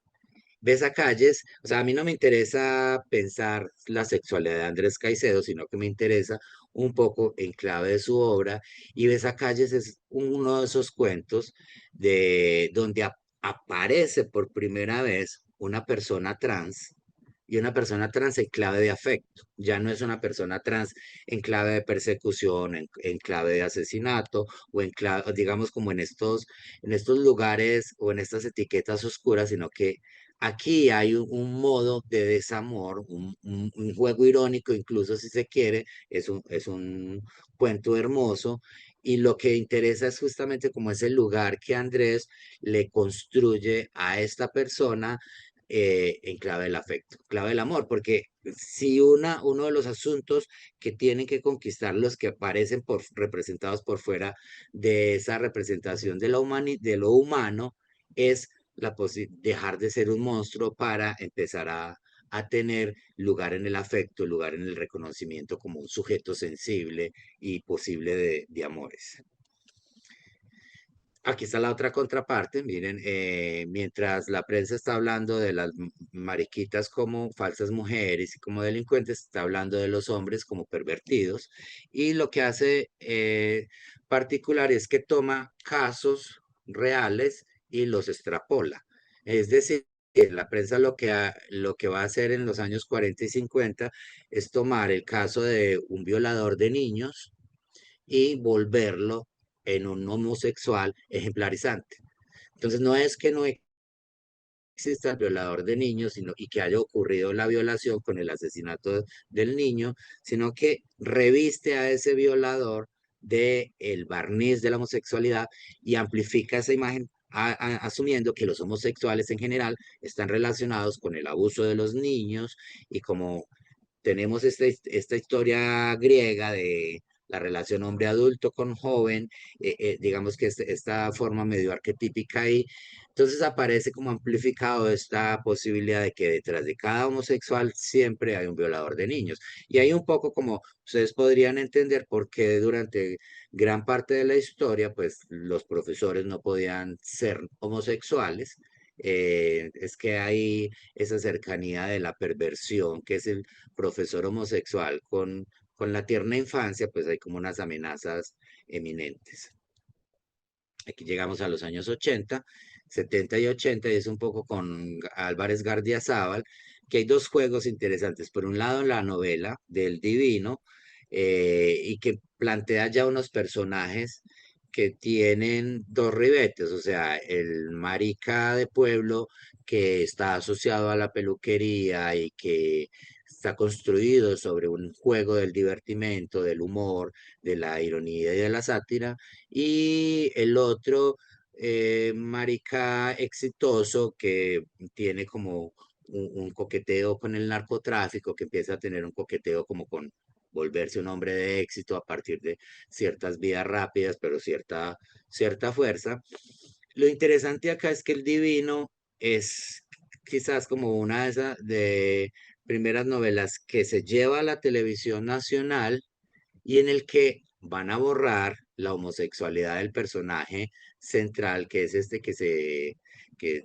Besacalles, o sea, a mí no me interesa pensar la sexualidad de Andrés Caicedo, sino que me interesa un poco en clave de su obra. Y Besacalles es uno de esos cuentos de donde aparece por primera vez una persona trans, y una persona trans en clave de afecto. Ya no es una persona trans en clave de persecución, en clave de asesinato, o en clave, digamos, como en estos lugares o en estas etiquetas oscuras, sino que aquí hay un modo de desamor, un juego irónico, incluso si se quiere, es un cuento hermoso. Y lo que interesa es justamente como ese lugar que Andrés le construye a esta persona, en clave del afecto, clave del amor, porque si uno de los asuntos que tienen que conquistar los que aparecen representados por fuera de esa representación de de lo humano, es dejar de ser un monstruo para empezar a tener lugar en el afecto, lugar en el reconocimiento como un sujeto sensible y posible de amores. Aquí está la otra contraparte, miren, mientras la prensa está hablando de las mariquitas como falsas mujeres y como delincuentes, está hablando de los hombres como pervertidos, y lo que hace particular es que toma casos reales y los extrapola. Es decir, que la prensa lo que va a hacer en los años 40 y 50 es tomar el caso de un violador de niños y volverlo en un homosexual ejemplarizante. Entonces no es que no exista el violador de niños y que haya ocurrido la violación con el asesinato del niño, sino que reviste a ese violador de el barniz de la homosexualidad y amplifica esa imagen, asumiendo que los homosexuales en general están relacionados con el abuso de los niños, y como tenemos esta historia griega de la relación hombre adulto con joven, digamos que esta forma medio arquetípica ahí, entonces aparece como amplificado esta posibilidad de que detrás de cada homosexual siempre hay un violador de niños. Y ahí un poco como ustedes podrían entender por qué durante gran parte de la historia, pues los profesores no podían ser homosexuales. Es que hay esa cercanía de la perversión, que es el profesor homosexual con la tierna infancia, pues hay como unas amenazas eminentes. Aquí llegamos a los años 80, 70 y 80, y es un poco con Álvarez Gardiazabal, que hay dos juegos interesantes. Por un lado, la novela del Divino, y que plantea ya unos personajes que tienen dos ribetes, o sea, el marica de pueblo que está asociado a la peluquería y que está construido sobre un juego del divertimento, del humor, de la ironía y de la sátira, y el otro marica exitoso que tiene como un coqueteo con el narcotráfico, que empieza a tener un coqueteo como con volverse un hombre de éxito a partir de ciertas vías rápidas, pero cierta fuerza. Lo interesante acá es que el divino es quizás como una de esas de primeras novelas que se lleva a la televisión nacional y en el que van a borrar la homosexualidad del personaje central, que es este que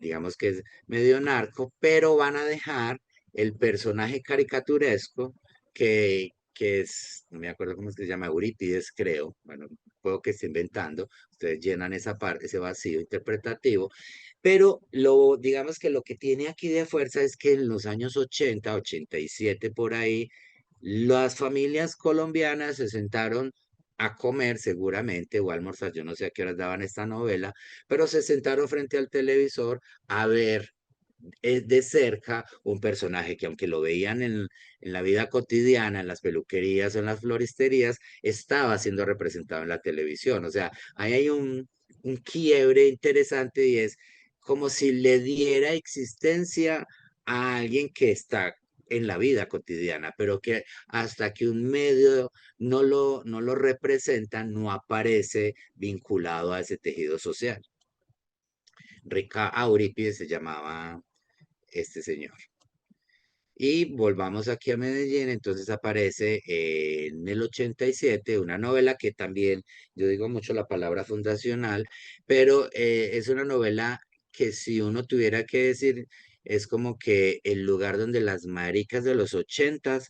digamos que es medio narco, pero van a dejar el personaje caricaturesco que es, no me acuerdo cómo es que se llama, Eurípides, creo, bueno, puedo que esté inventando, ustedes llenan esa parte, ese vacío interpretativo, pero digamos que lo que tiene aquí de fuerza es que en los años 80, 87 por ahí, las familias colombianas se sentaron a comer seguramente o a almorzar, yo no sé a qué horas daban esta novela, pero se sentaron frente al televisor a ver de cerca un personaje que aunque lo veían en la vida cotidiana, en las peluquerías o en las floristerías, estaba siendo representado en la televisión. O sea, ahí hay un quiebre interesante y es como si le diera existencia a alguien que está en la vida cotidiana, pero que hasta que un medio no lo representa, no aparece vinculado a ese tejido social. Rica Eurípides se llamaba este señor. Y volvamos aquí a Medellín, entonces aparece en el 87 una novela que también, yo digo mucho la palabra fundacional, pero es una novela que si uno tuviera que decir, es como que el lugar donde las maricas de los 80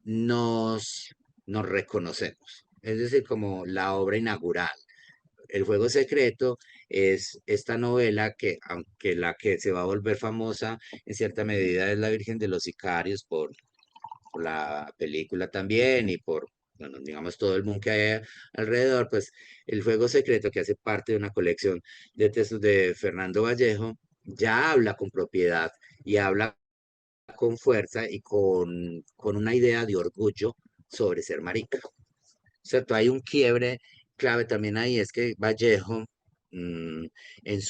nos, nos reconocemos. Es decir, como la obra inaugural. El Juego Secreto es esta novela que, aunque la que se va a volver famosa en cierta medida es La Virgen de los Sicarios por la película también y por, bueno, digamos, todo el mundo que hay alrededor, pues El Juego Secreto, que hace parte de una colección de textos de Fernando Vallejo, ya habla con propiedad y habla con fuerza y con una idea de orgullo sobre ser marica. ¿Cierto? Hay un quiebre clave también ahí, es que Vallejo, mm, en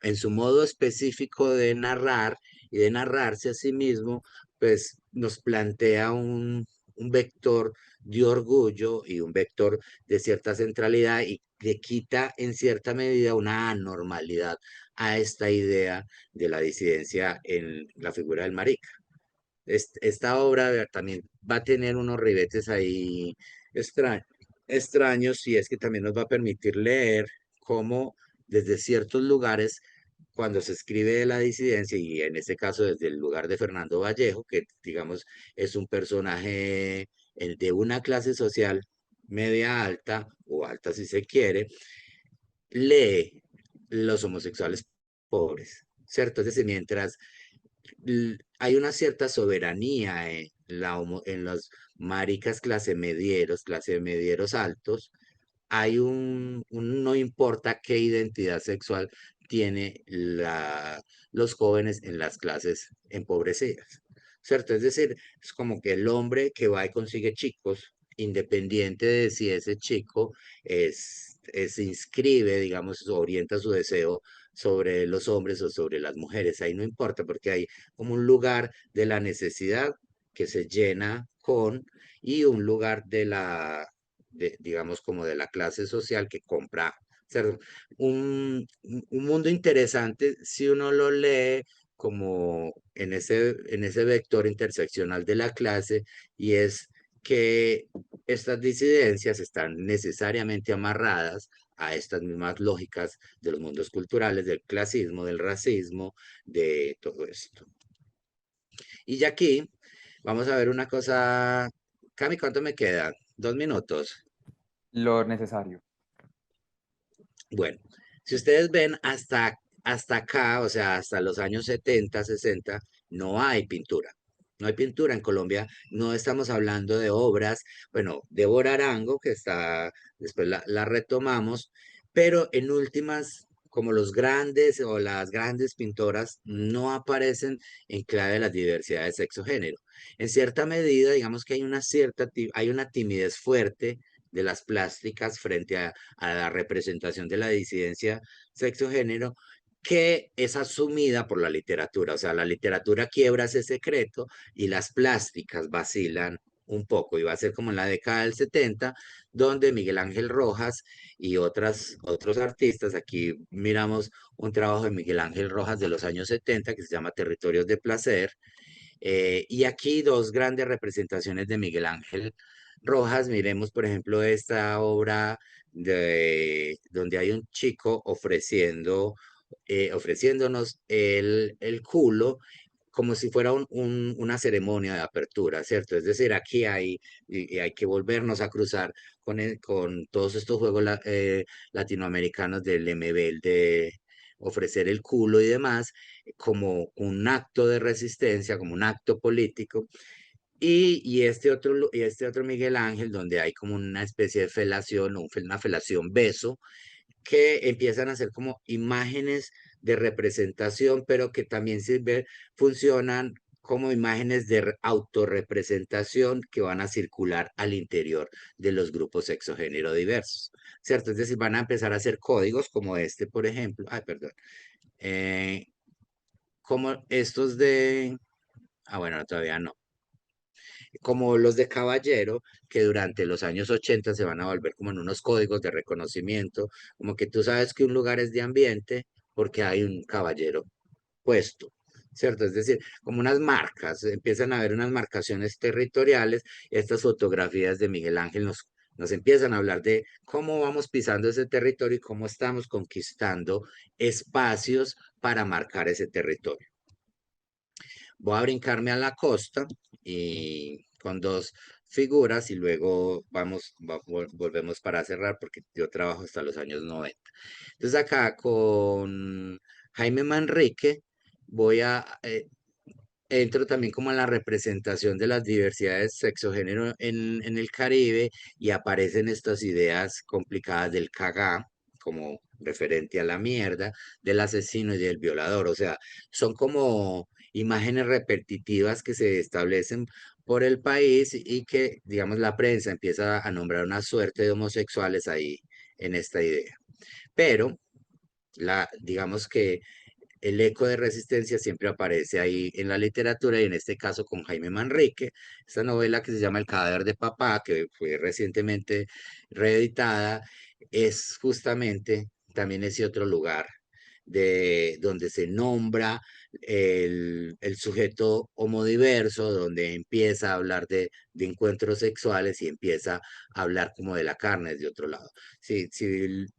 en su modo específico de narrar y de narrarse a sí mismo, pues nos plantea un vector de orgullo y un vector de cierta centralidad y le quita en cierta medida una anormalidad a esta idea de la disidencia en la figura del marica. Esta obra también va a tener unos ribetes ahí extra- extraños y es que también nos va a permitir leer cómo desde ciertos lugares, cuando se escribe de la disidencia, y en este caso desde el lugar de Fernando Vallejo, que digamos es un personaje de una clase social media alta o alta si se quiere, lee los homosexuales pobres, ¿cierto? Es decir, mientras hay una cierta soberanía en, en los maricas clase medieros altos, hay no importa qué identidad sexual tiene los jóvenes en las clases empobrecidas, ¿cierto? Es decir, es como que el hombre que va y consigue chicos, independiente de si ese chico se inscribe, digamos, orienta su deseo sobre los hombres o sobre las mujeres, ahí no importa porque hay como un lugar de la necesidad que se llena con y un lugar de digamos, como de la clase social que compra. O sea, un mundo interesante si uno lo lee como en ese vector interseccional de la clase y es que estas disidencias están necesariamente amarradas a estas mismas lógicas de los mundos culturales, del clasismo, del racismo, de todo esto. Y ya aquí vamos a ver una cosa. Cami, ¿cuánto me queda? 2 minutos. Lo necesario. Bueno, si ustedes ven hasta acá, o sea, hasta los años 70, 60, no hay pintura. No hay pintura en Colombia, no estamos hablando de obras, bueno, Débora Arango, que está, después la retomamos, pero en últimas, como los grandes o las grandes pintoras no aparecen en clave de la diversidad de sexo-género. En cierta medida, digamos que hay una hay una timidez fuerte de las plásticas frente a la representación de la disidencia sexo-género que es asumida por la literatura. O sea, la literatura quiebra ese secreto y las plásticas vacilan un poco. Y va a ser como en la década del 70, donde Miguel Ángel Rojas y otros artistas, aquí miramos un trabajo de Miguel Ángel Rojas de los años 70 que se llama Territorios de Placer, y aquí dos grandes representaciones de Miguel Ángel Rojas. Miremos, por ejemplo, esta obra donde hay un chico ofreciéndonos el culo como si fuera una ceremonia de apertura, ¿cierto? Es decir, aquí y hay que volvernos a cruzar con todos estos juegos latinoamericanos del MBL, de ofrecer el culo y demás, como un acto de resistencia, como un acto político. Y este otro Miguel Ángel, donde hay como una especie de felación, una felación beso, que empiezan a ser como imágenes de representación, pero que también funcionan como imágenes de autorrepresentación que van a circular al interior de los grupos sexogénero diversos, ¿cierto? Es decir, van a empezar a hacer códigos como este, por ejemplo, ay, perdón, eh, como estos bueno, todavía no, como los de Caballero, que durante los años 80 se van a volver como en unos códigos de reconocimiento, como que tú sabes que un lugar es de ambiente porque hay un caballero puesto, ¿cierto? Es decir, como unas marcas, empiezan a haber unas marcaciones territoriales. Estas fotografías de Miguel Ángel nos empiezan a hablar de cómo vamos pisando ese territorio y cómo estamos conquistando espacios para marcar ese territorio. Voy a brincarme a la costa y con dos figuras y luego volvemos para cerrar porque yo trabajo hasta los años 90. Entonces acá con Jaime Manrique voy entro también como a la representación de las diversidades sexogénero en el Caribe, y aparecen estas ideas complicadas del cagá como referente a la mierda, del asesino y del violador. O sea, son como imágenes repetitivas que se establecen por el país y que, digamos, la prensa empieza a nombrar una suerte de homosexuales ahí en esta idea. Pero digamos que el eco de resistencia siempre aparece ahí en la literatura, y en este caso con Jaime Manrique, esta novela que se llama El cadáver de papá, que fue recientemente reeditada, es justamente también ese otro lugar de donde se nombra el sujeto homodiverso, donde empieza a hablar de encuentros sexuales y empieza a hablar como de la carne desde otro lado. Si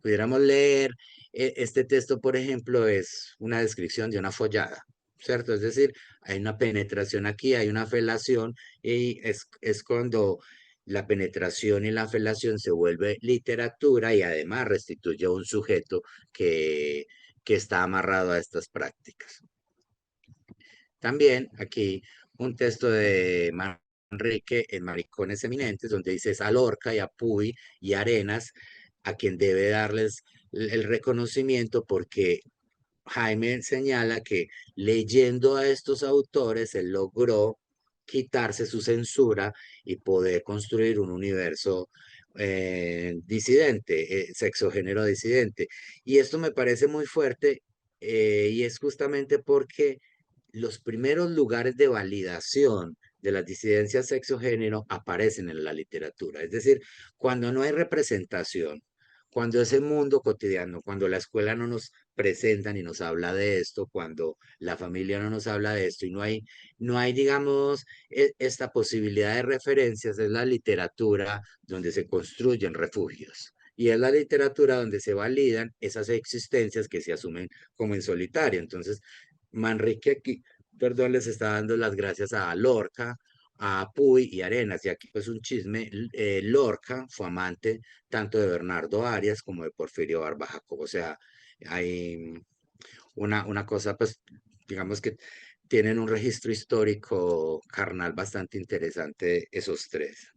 pudiéramos leer este texto, por ejemplo, es una descripción de una follada, ¿cierto? Es decir, hay una penetración aquí, hay una felación, y es cuando la penetración y la felación se vuelve literatura y además restituye a un sujeto que, que está amarrado a estas prácticas. También aquí un texto de Manrique en Maricones Eminentes, donde dice es a Lorca y a Puy y Arenas a quien debe darles el reconocimiento, porque Jaime señala que leyendo a estos autores, él logró quitarse su censura y poder construir un universo disidente, sexogénero disidente. Y esto me parece muy fuerte, y es justamente porque los primeros lugares de validación de las disidencias sexogénero aparecen en la literatura. Es decir, cuando no hay representación, cuando ese mundo cotidiano, cuando la escuela no nos presenta ni nos habla de esto, cuando la familia no nos habla de esto y no hay, digamos, esta posibilidad de referencias, es la literatura donde se construyen refugios. Y es la literatura donde se validan esas existencias que se asumen como en solitario. Entonces, Manrique aquí, perdón, les está dando las gracias a Lorca, a Puy y Arenas. Y aquí pues un chisme, Lorca fue amante tanto de Bernardo Arias como de Porfirio Barba Jacob. O sea, hay una cosa, pues, digamos que tienen un registro histórico carnal bastante interesante esos tres.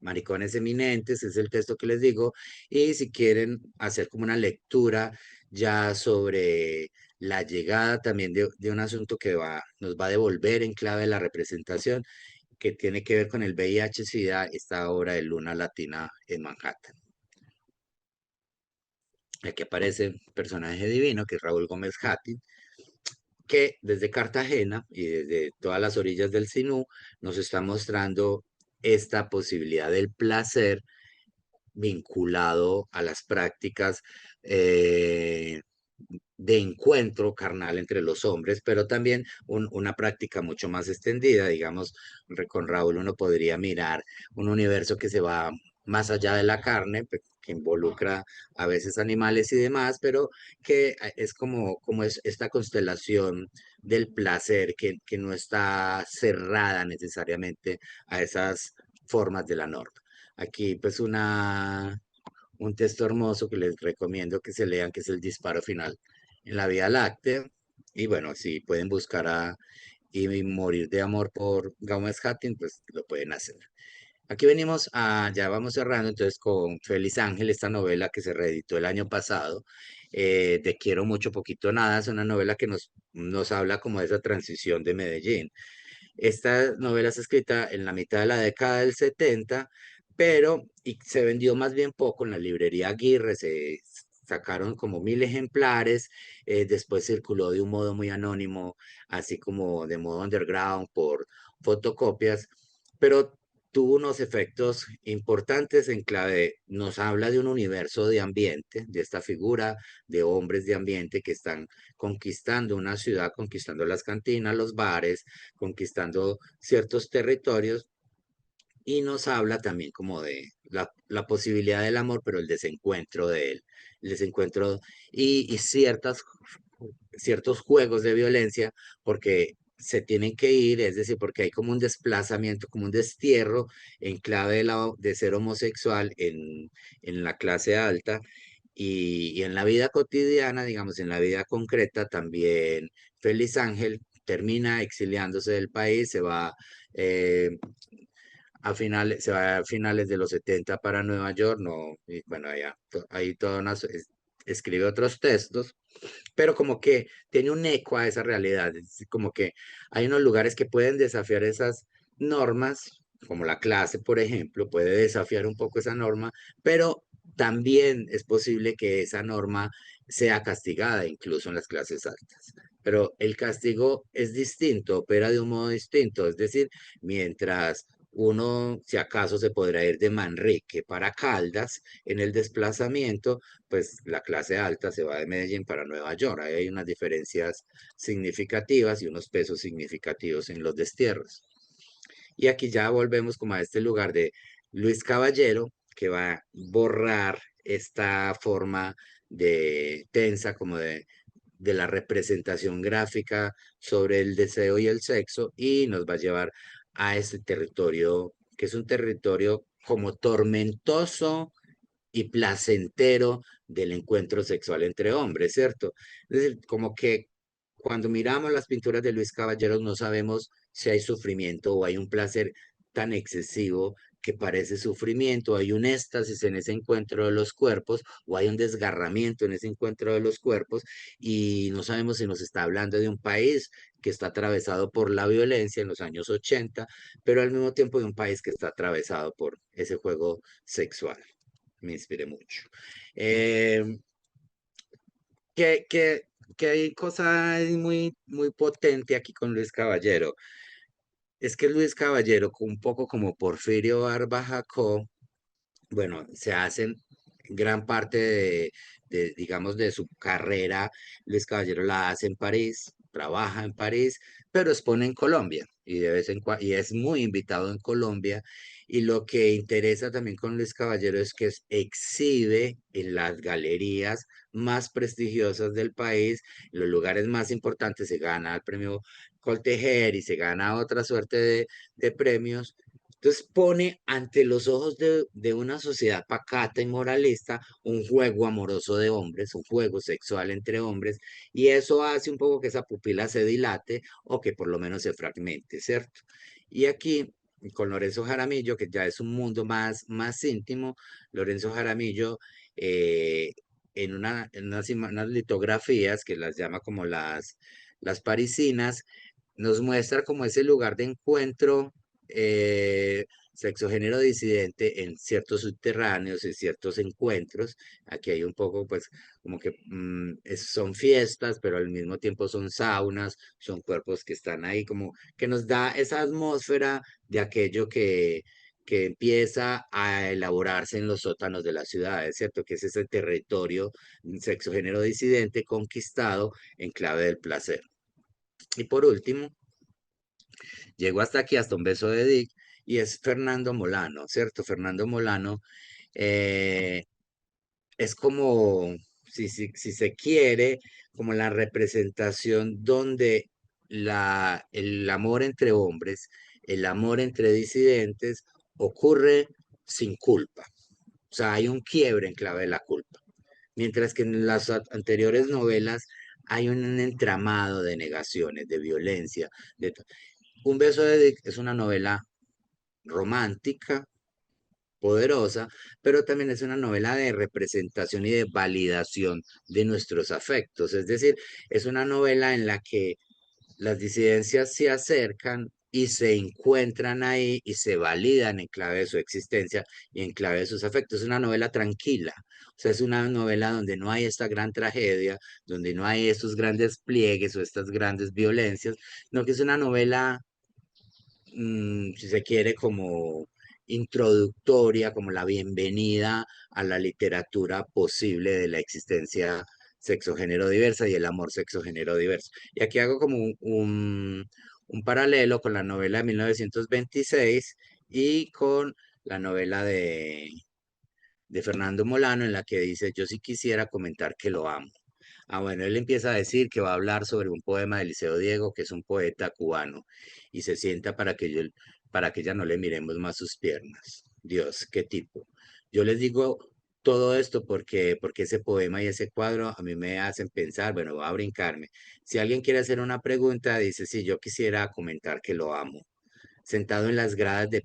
Maricones Eminentes es el texto que les digo, y si quieren hacer como una lectura ya sobre la llegada también de un asunto que nos va a devolver en clave la representación, que tiene que ver con el VIH-Sida, esta obra de Luna Latina en Manhattan. Aquí aparece un personaje divino que es Raúl Gómez Hattin, que desde Cartagena y desde todas las orillas del Sinú nos está mostrando esta posibilidad del placer vinculado a las prácticas eh, de encuentro carnal entre los hombres, pero también una práctica mucho más extendida. Digamos, con Raúl uno podría mirar un universo que se va más allá de la carne, que involucra a veces animales y demás, pero que es como es esta constelación del placer que no está cerrada necesariamente a esas formas de la norma. Aquí pues un texto hermoso que les recomiendo que se lean, que es El disparo final en la Vía Láctea. Y bueno, si pueden buscar y morir de amor por Gaumes Hattin, pues lo pueden hacer. Aquí venimos ya vamos cerrando entonces con Feliz Ángel, esta novela que se reeditó el año pasado. Te quiero mucho, poquito nada, es una novela que nos habla como de esa transición de Medellín. Esta novela es escrita en la mitad de la década del 70, pero y se vendió más bien poco en la librería Aguirre, se sacaron como 1000 ejemplares, después circuló de un modo muy anónimo, así como de modo underground por fotocopias, pero tuvo unos efectos importantes en clave, nos habla de un universo de ambiente, de esta figura de hombres de ambiente que están conquistando una ciudad, conquistando las cantinas, los bares, conquistando ciertos territorios y nos habla también como de la posibilidad del amor, pero el desencuentro de él, el desencuentro y ciertos juegos de violencia, porque se tienen que ir, es decir, porque hay como un desplazamiento, como un destierro en clave de ser homosexual en la clase alta y en la vida cotidiana, digamos, en la vida concreta también. Feliz Ángel termina exiliándose del país, eh, se va a finales de los 70 para Nueva York, no, y bueno, ahí escribe otros textos, pero como que tiene un eco a esa realidad, es decir, como que hay unos lugares que pueden desafiar esas normas, como la clase, por ejemplo, puede desafiar un poco esa norma, pero también es posible que esa norma sea castigada incluso en las clases altas. Pero el castigo es distinto, opera de un modo distinto, es decir, mientras uno, si acaso, se podrá ir de Manrique para Caldas en el desplazamiento, pues la clase alta se va de Medellín para Nueva York. Ahí hay unas diferencias significativas y unos pesos significativos en los destierros. Y aquí ya volvemos como a este lugar de Luis Caballero, que va a borrar esta forma de tensa, como de la representación gráfica sobre el deseo y el sexo, y nos va a llevar a este territorio, que es un territorio como tormentoso y placentero del encuentro sexual entre hombres, ¿cierto? Es decir, como que cuando miramos las pinturas de Luis Caballeros no sabemos si hay sufrimiento o hay un placer tan excesivo que parece sufrimiento, hay un éxtasis en ese encuentro de los cuerpos o hay un desgarramiento en ese encuentro de los cuerpos y no sabemos si nos está hablando de un país que está atravesado por la violencia en los años 80, pero al mismo tiempo de un país que está atravesado por ese juego sexual. Me inspiré mucho. Eh, que, que, que hay cosa muy, muy potente aquí con Luis Caballero. Es que Luis Caballero, un poco como Porfirio Barba Jacob, bueno, se hacen gran parte digamos, de su carrera. Luis Caballero la hace en París, trabaja en París, pero expone en Colombia y de vez en cuando, y es muy invitado en Colombia. Y lo que interesa también con Luis Caballero es que exhibe en las galerías más prestigiosas del país, en los lugares más importantes, se gana el premio Coltejer y se gana otra suerte de premios. Entonces pone ante los ojos de una sociedad pacata y moralista un juego amoroso de hombres, un juego sexual entre hombres, y eso hace un poco que esa pupila se dilate o que por lo menos se fragmente, ¿cierto? Y aquí, con Lorenzo Jaramillo, que ya es un mundo más íntimo, Lorenzo Jaramillo, eh, unas litografías que las llama como las parisinas, nos muestra como ese lugar de encuentro sexo género disidente en ciertos subterráneos, en ciertos encuentros. Aquí hay un poco, pues, como que son fiestas, pero al mismo tiempo son saunas, son cuerpos que están ahí, como que nos da esa atmósfera de aquello que empieza a elaborarse en los sótanos de las ciudades, ¿cierto? Que es ese territorio sexo género disidente conquistado en clave del placer. Y por último, llego hasta aquí, hasta un beso de Dick, y es Fernando Molano, ¿cierto? Fernando Molano eh, es como, si se quiere, como la representación donde el amor entre hombres, el amor entre disidentes ocurre sin culpa. O sea, hay un quiebre en clave de la culpa. Mientras que en las anteriores novelas hay un entramado de negaciones, de violencia. Un beso de Dick es una novela romántica, poderosa, pero también es una novela de representación y de validación de nuestros afectos. Es decir, es una novela en la que las disidencias se acercan y se encuentran ahí y se validan en clave de su existencia y en clave de sus afectos. Es una novela tranquila, o sea, es una novela donde no hay esta gran tragedia, donde no hay estos grandes pliegues o estas grandes violencias, sino que es una novela si se quiere, como introductoria, como la bienvenida a la literatura posible de la existencia sexo-género diversa y el amor sexo-género diverso. Y aquí hago como un paralelo con la novela de 1926 y con la novela de Fernando Molano, en la que dice, yo sí quisiera comentar que lo amo. Ah, bueno, él empieza a decir que va a hablar sobre un poema de Liceo Diego, que es un poeta cubano, y se sienta para que ya no le miremos más sus piernas. Dios, qué tipo. Yo les digo todo esto porque ese poema y ese cuadro a mí me hacen pensar, bueno, va a brincarme. Si alguien quiere hacer una pregunta, dice, sí, yo quisiera comentar que lo amo sentado en las gradas de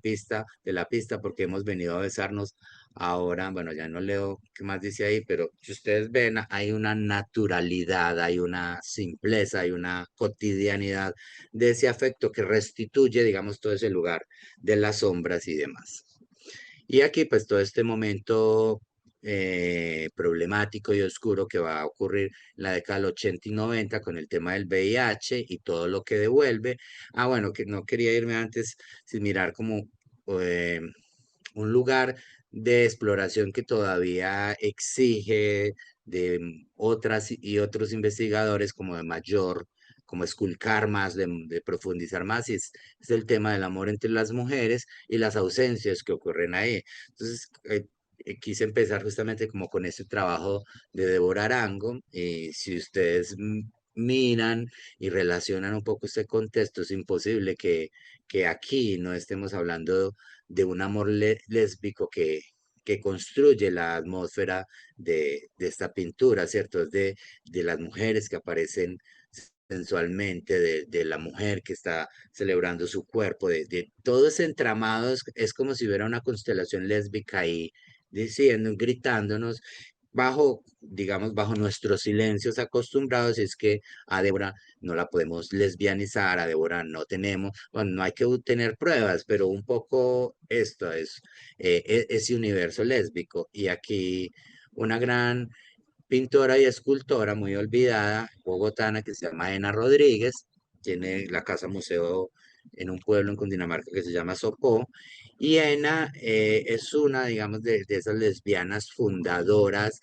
la pista, porque hemos venido a besarnos. Ahora, bueno, ya no leo qué más dice ahí, pero si ustedes ven, hay una naturalidad, hay una simpleza, hay una cotidianidad de ese afecto que restituye, digamos, todo ese lugar de las sombras y demás. Y aquí, pues, todo este momento problemático y oscuro que va a ocurrir en la década del 80 y 90 con el tema del VIH y todo lo que devuelve. Ah, bueno, que no quería irme antes sin mirar como eh, un lugar de exploración que todavía exige de otras y otros investigadores como de mayor, como esculcar más, de profundizar más, y es el tema del amor entre las mujeres y las ausencias que ocurren ahí. Entonces, quise empezar justamente como con ese trabajo de Débora Arango, y si ustedes miran y relacionan un poco este contexto, es imposible que aquí no estemos hablando de un amor lésbico que construye la atmósfera de esta pintura, ¿cierto? Es de las mujeres que aparecen sensualmente, de la mujer que está celebrando su cuerpo, de todo ese entramado, es como si hubiera una constelación lésbica ahí diciendo, gritándonos, bajo, digamos, bajo nuestros silencios acostumbrados, es que a Débora no la podemos lesbianizar, a Débora no tenemos, bueno, no hay que tener pruebas, pero un poco esto es ese universo lésbico. Y aquí una gran pintora y escultora muy olvidada, bogotana, que se llama Ena Rodríguez, tiene la casa museo en un pueblo en Cundinamarca que se llama Sopó, y Ena es una, digamos, de esas lesbianas fundadoras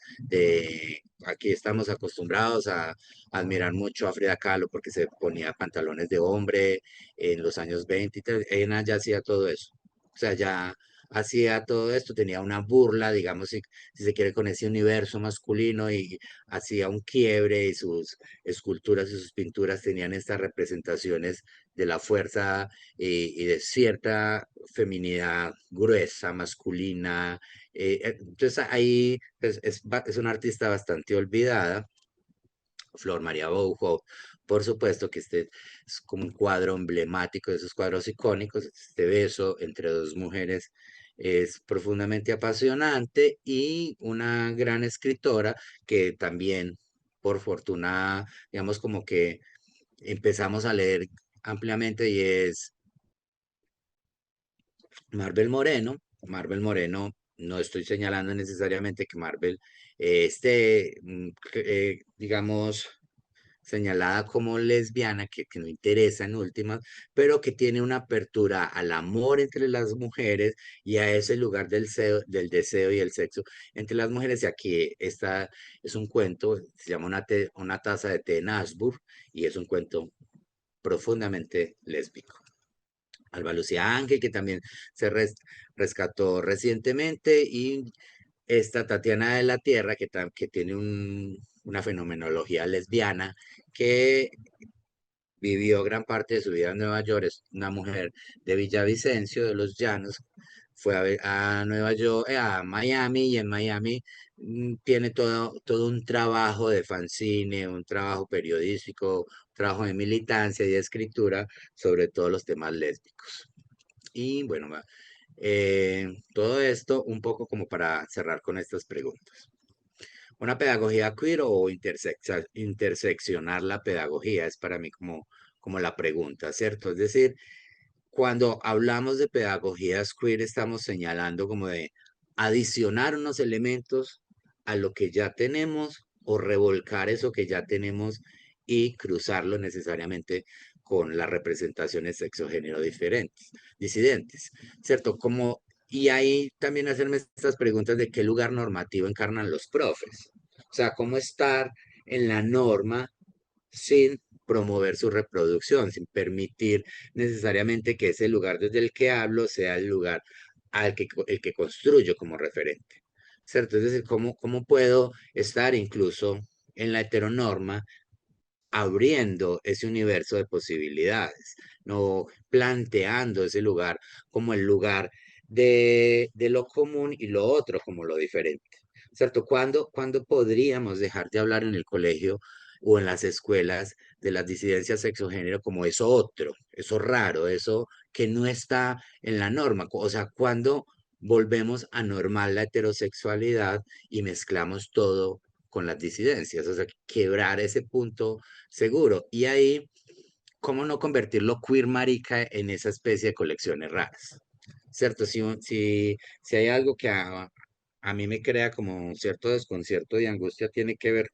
aquí estamos acostumbrados a admirar mucho a Frida Kahlo porque se ponía pantalones de hombre en los años 20 y tal. Ena ya hacía todo eso, o sea, ya hacía todo esto, tenía una burla, digamos, si se quiere, con ese universo masculino y hacía un quiebre y sus esculturas y sus pinturas tenían estas representaciones de la fuerza y de cierta feminidad gruesa, masculina. Entonces ahí pues, es una artista bastante olvidada. Flor María Boujo, por supuesto que este es como un cuadro emblemático de esos cuadros icónicos, este beso entre dos mujeres es profundamente apasionante y una gran escritora que también, por fortuna, digamos como que empezamos a leer ampliamente y es Marvel Moreno, no estoy señalando necesariamente que Marvel digamos, señalada como lesbiana, que no interesa en últimas, pero que tiene una apertura al amor entre las mujeres y a ese lugar del deseo y el sexo entre las mujeres. Y aquí está, es un cuento, se llama Una taza de té en Ashburn, y es un cuento profundamente lésbico. Alba Lucía Ángel, que también se rescató recientemente, y esta Tatiana de la Tierra, que tiene una fenomenología lesbiana, que vivió gran parte de su vida en Nueva York, es una mujer de Villavicencio, de los Llanos, fue a Nueva York, a Miami, y en Miami tiene todo un trabajo de fanzine, un trabajo periodístico, un trabajo de militancia y de escritura sobre todos los temas lésbicos. Y bueno, todo esto un poco como para cerrar con estas preguntas. ¿Una pedagogía queer o interseccionar la pedagogía? Es para mí como la pregunta, ¿cierto? Es decir, cuando hablamos de pedagogías queer estamos señalando como de adicionar unos elementos a lo que ya tenemos o revolcar eso que ya tenemos y cruzarlo necesariamente con las representaciones sexogénero diferentes, disidentes, ¿cierto? Y ahí también hacerme estas preguntas de qué lugar normativo encarnan los profes. O sea, cómo estar en la norma sin promover su reproducción, sin permitir necesariamente que ese lugar desde el que hablo sea el lugar el que construyo como referente, ¿cierto? Es decir, cómo puedo estar incluso en la heteronorma abriendo ese universo de posibilidades, no planteando ese lugar como el lugar de lo común y lo otro como lo diferente. ¿Cierto? ¿Cuándo podríamos dejar de hablar en el colegio o en las escuelas de las disidencias sexogénero como eso otro, eso raro, eso que no está en la norma? O sea, ¿cuándo volvemos a normal la heterosexualidad y mezclamos todo con las disidencias? O sea, quebrar ese punto seguro. Y ahí, ¿cómo no convertirlo queer marica en esa especie de colecciones raras? ¿Cierto? Si hay algo que a mí me crea como un cierto desconcierto y angustia, tiene que ver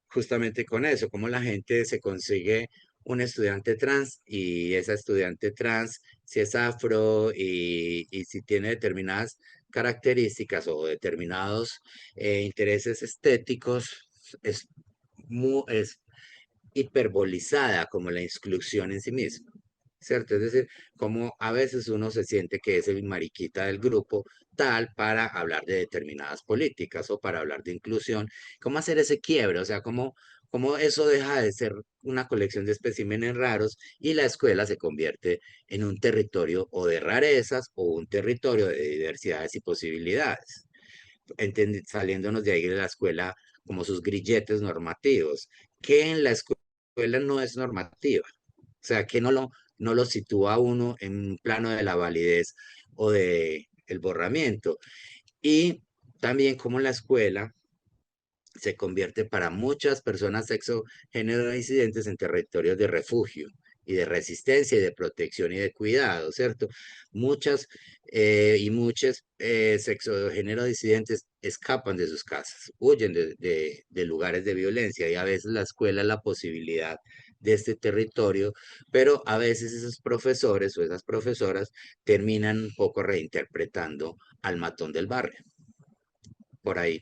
justamente con eso, cómo la gente se consigue un estudiante trans, y esa estudiante trans, si es afro y si tiene determinadas características o determinados intereses estéticos, es, es hiperbolizada como la exclusión en sí misma, ¿cierto? Es decir, como a veces uno se siente que es el mariquita del grupo tal para hablar de determinadas políticas o para hablar de inclusión. ¿Cómo hacer ese quiebre? O sea, cómo eso deja de ser una colección de especímenes raros y la escuela se convierte en un territorio o de rarezas o un territorio de diversidades y posibilidades, saliéndonos de ahí de la escuela como sus grilletes normativos, que en la escuela no es normativa, o sea, que no lo sitúa uno en un plano de la validez o de el borramiento. Y también como la escuela se convierte para muchas personas sexo género disidentes en territorios de refugio y de resistencia y de protección y de cuidado, ¿cierto? Muchas y muchos sexo género disidentes escapan de sus casas, huyen de lugares de violencia, y a veces la escuela es la posibilidad de este territorio, pero a veces esos profesores o esas profesoras terminan un poco reinterpretando al matón del barrio. Por ahí.